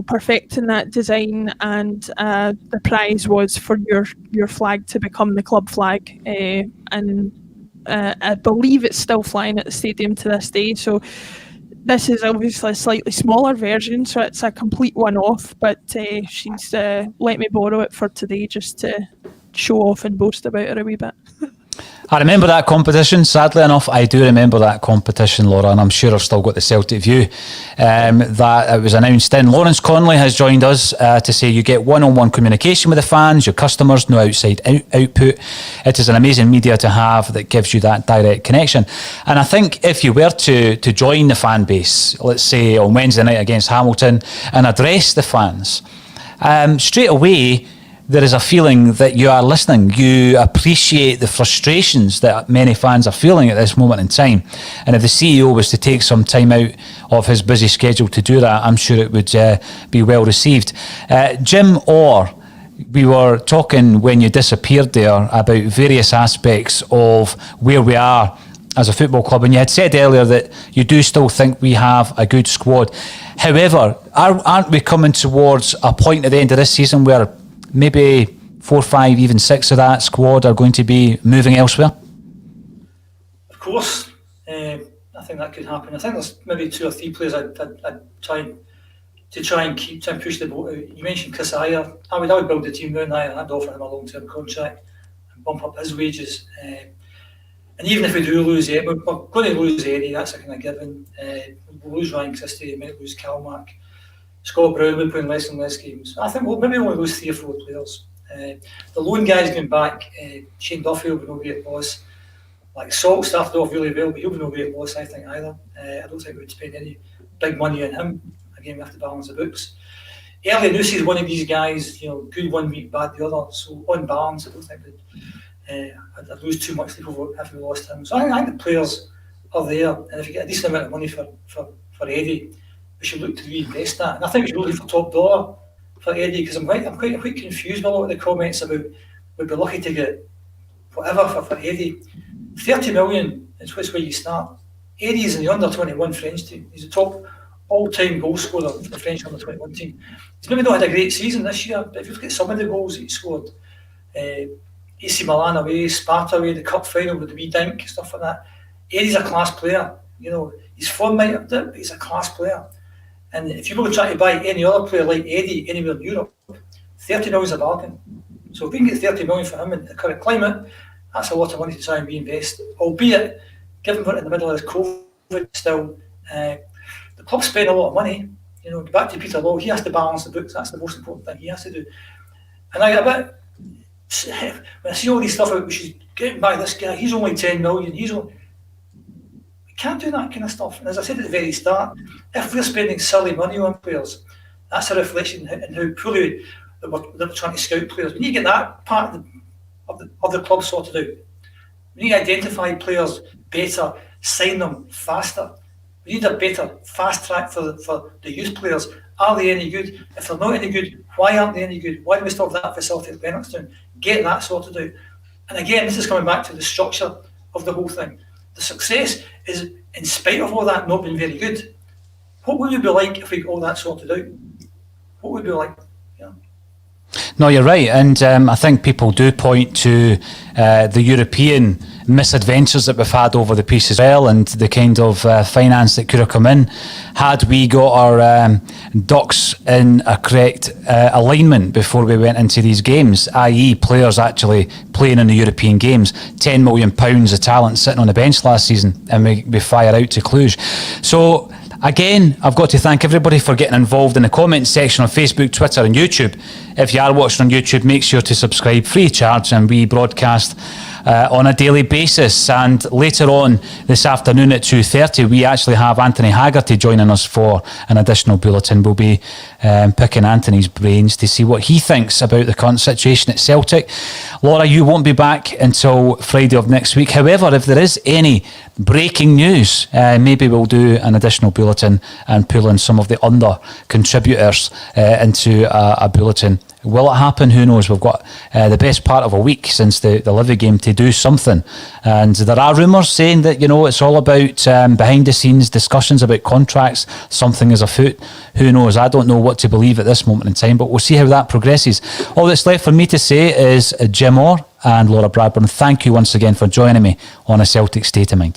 C: perfecting that design, and the prize was for your flag to become the club flag, and I believe it's still flying at the stadium to this day. So this is obviously a slightly smaller version, so it's a complete one-off, but she's let me borrow it for today just to show off and boast about it a wee bit.
A: I remember that competition. Sadly enough, I do remember that competition, Laura, and I'm sure I've still got the Celtic View that it was announced in. Lawrence Conley has joined us to say you get one-on-one communication with the fans, your customers, no outside output. It is an amazing media to have that gives you that direct connection. And I think if you were to join the fan base, let's say on Wednesday night against Hamilton, and address the fans, straight away, there is a feeling that you are listening. You appreciate the frustrations that many fans are feeling at this moment in time. And if the CEO was to take some time out of his busy schedule to do that, I'm sure it would be well received. Jim Orr, we were talking when you disappeared there about various aspects of where we are as a football club, and you had said earlier that you do still think we have a good squad. However, aren't we coming towards a point at the end of this season where maybe 4, 5, even 6 of that squad are going to be moving elsewhere?
B: Of course, I think that could happen. I think there's maybe 2 or 3 players I'd try and push the boat out. You mentioned Chris Ayer. I would build the team around Ayer and I'd offer him a long-term contract and bump up his wages. And even if we do lose Eddie, we're going to lose Eddie, that's a kind of given. We'll lose Ryan Christie, we might lose Calmack. Scott Brown will be playing less and less games. I think we'll maybe only lose 3 or 4 players. The loan guys going back, Shane Duffy will be no great loss. Like Salt started off really well, but he'll be no great loss, I think, either. I don't think we would spend any big money on him. Again, we have to balance the books. Elyounoussi is one of these guys, good 1 week, bad the other. So on balance, I don't think I'd lose too much sleep over if we lost him. So I think the players are there, and if you get a decent amount of money for Eddie, we should look to reinvest that. And I think we should look for top dollar for Eddie, because I'm quite confused by a lot of the comments about we'd be lucky to get whatever for Eddie. 30 million is where you start. Eddie's in the under-21 French team. He's the top all-time goal scorer for the French under-21 team. He's maybe not had a great season this year, but if you look at some of the goals that he scored, AC Milan away, Sparta away, the cup final with the wee dink, stuff like that. Eddie's a class player. His form might have dipped, but he's a class player. And if you were trying to buy any other player like Eddie anywhere in Europe, 30 million is a bargain. So if we can get 30 million for him in the current climate, that's a lot of money to try and reinvest. Albeit, given we're in the middle of this COVID still, The club spend a lot of money. You know, back to Peter Law, he has to balance the books. That's the most important thing he has to do. And I get a bit, when I see all these stuff about we should get back this guy, he's only 10 million, we can't do that kind of stuff. And as I said at the very start, if we're spending silly money on players, that's a reflection in how poorly that we're trying to scout players. We need to get that part of the club sorted out. We need to identify players better, sign them faster. We need a better fast track for the youth players. Are they any good? If they're not any good, why aren't they any good? Why do we stop that facility at Lennoxtown? Get that sorted out. And again, this is coming back to the structure of the whole thing. The success is, in spite of all that not being very good, what would it be like if we got all that sorted out? What would it be like? Yeah.
A: No, you're right. And I think people do point to the European misadventures that we've had over the piece as well, and the kind of finance that could have come in had we got our ducks in a correct alignment before we went into these games, i.e. players actually playing in the European games. £10 million of talent sitting on the bench last season, and we fire out to Cluj. So again, I've got to thank everybody for getting involved in the comment section on Facebook, Twitter and YouTube. If you are watching on YouTube, make sure to subscribe, free of charge, and we broadcast on a daily basis. And later on this afternoon at 2:30, we actually have Anthony Haggerty joining us for an additional bulletin. We'll be picking Anthony's brains to see what he thinks about the current situation at Celtic. Laura, you won't be back until Friday of next week. However, if there is any breaking news, maybe we'll do an additional bulletin and pull in some of the under contributors into a bulletin. Will it happen? Who knows? We've got the best part of a week since the Livy game to do something. And there are rumours saying that, you know, it's all about behind the scenes discussions about contracts. Something is afoot. Who knows? I don't know what to believe at this moment in time, but we'll see how that progresses. All that's left for me to say is Jim Orr and Laura Bradburn, thank you once again for joining me on A Celtic State of Mind.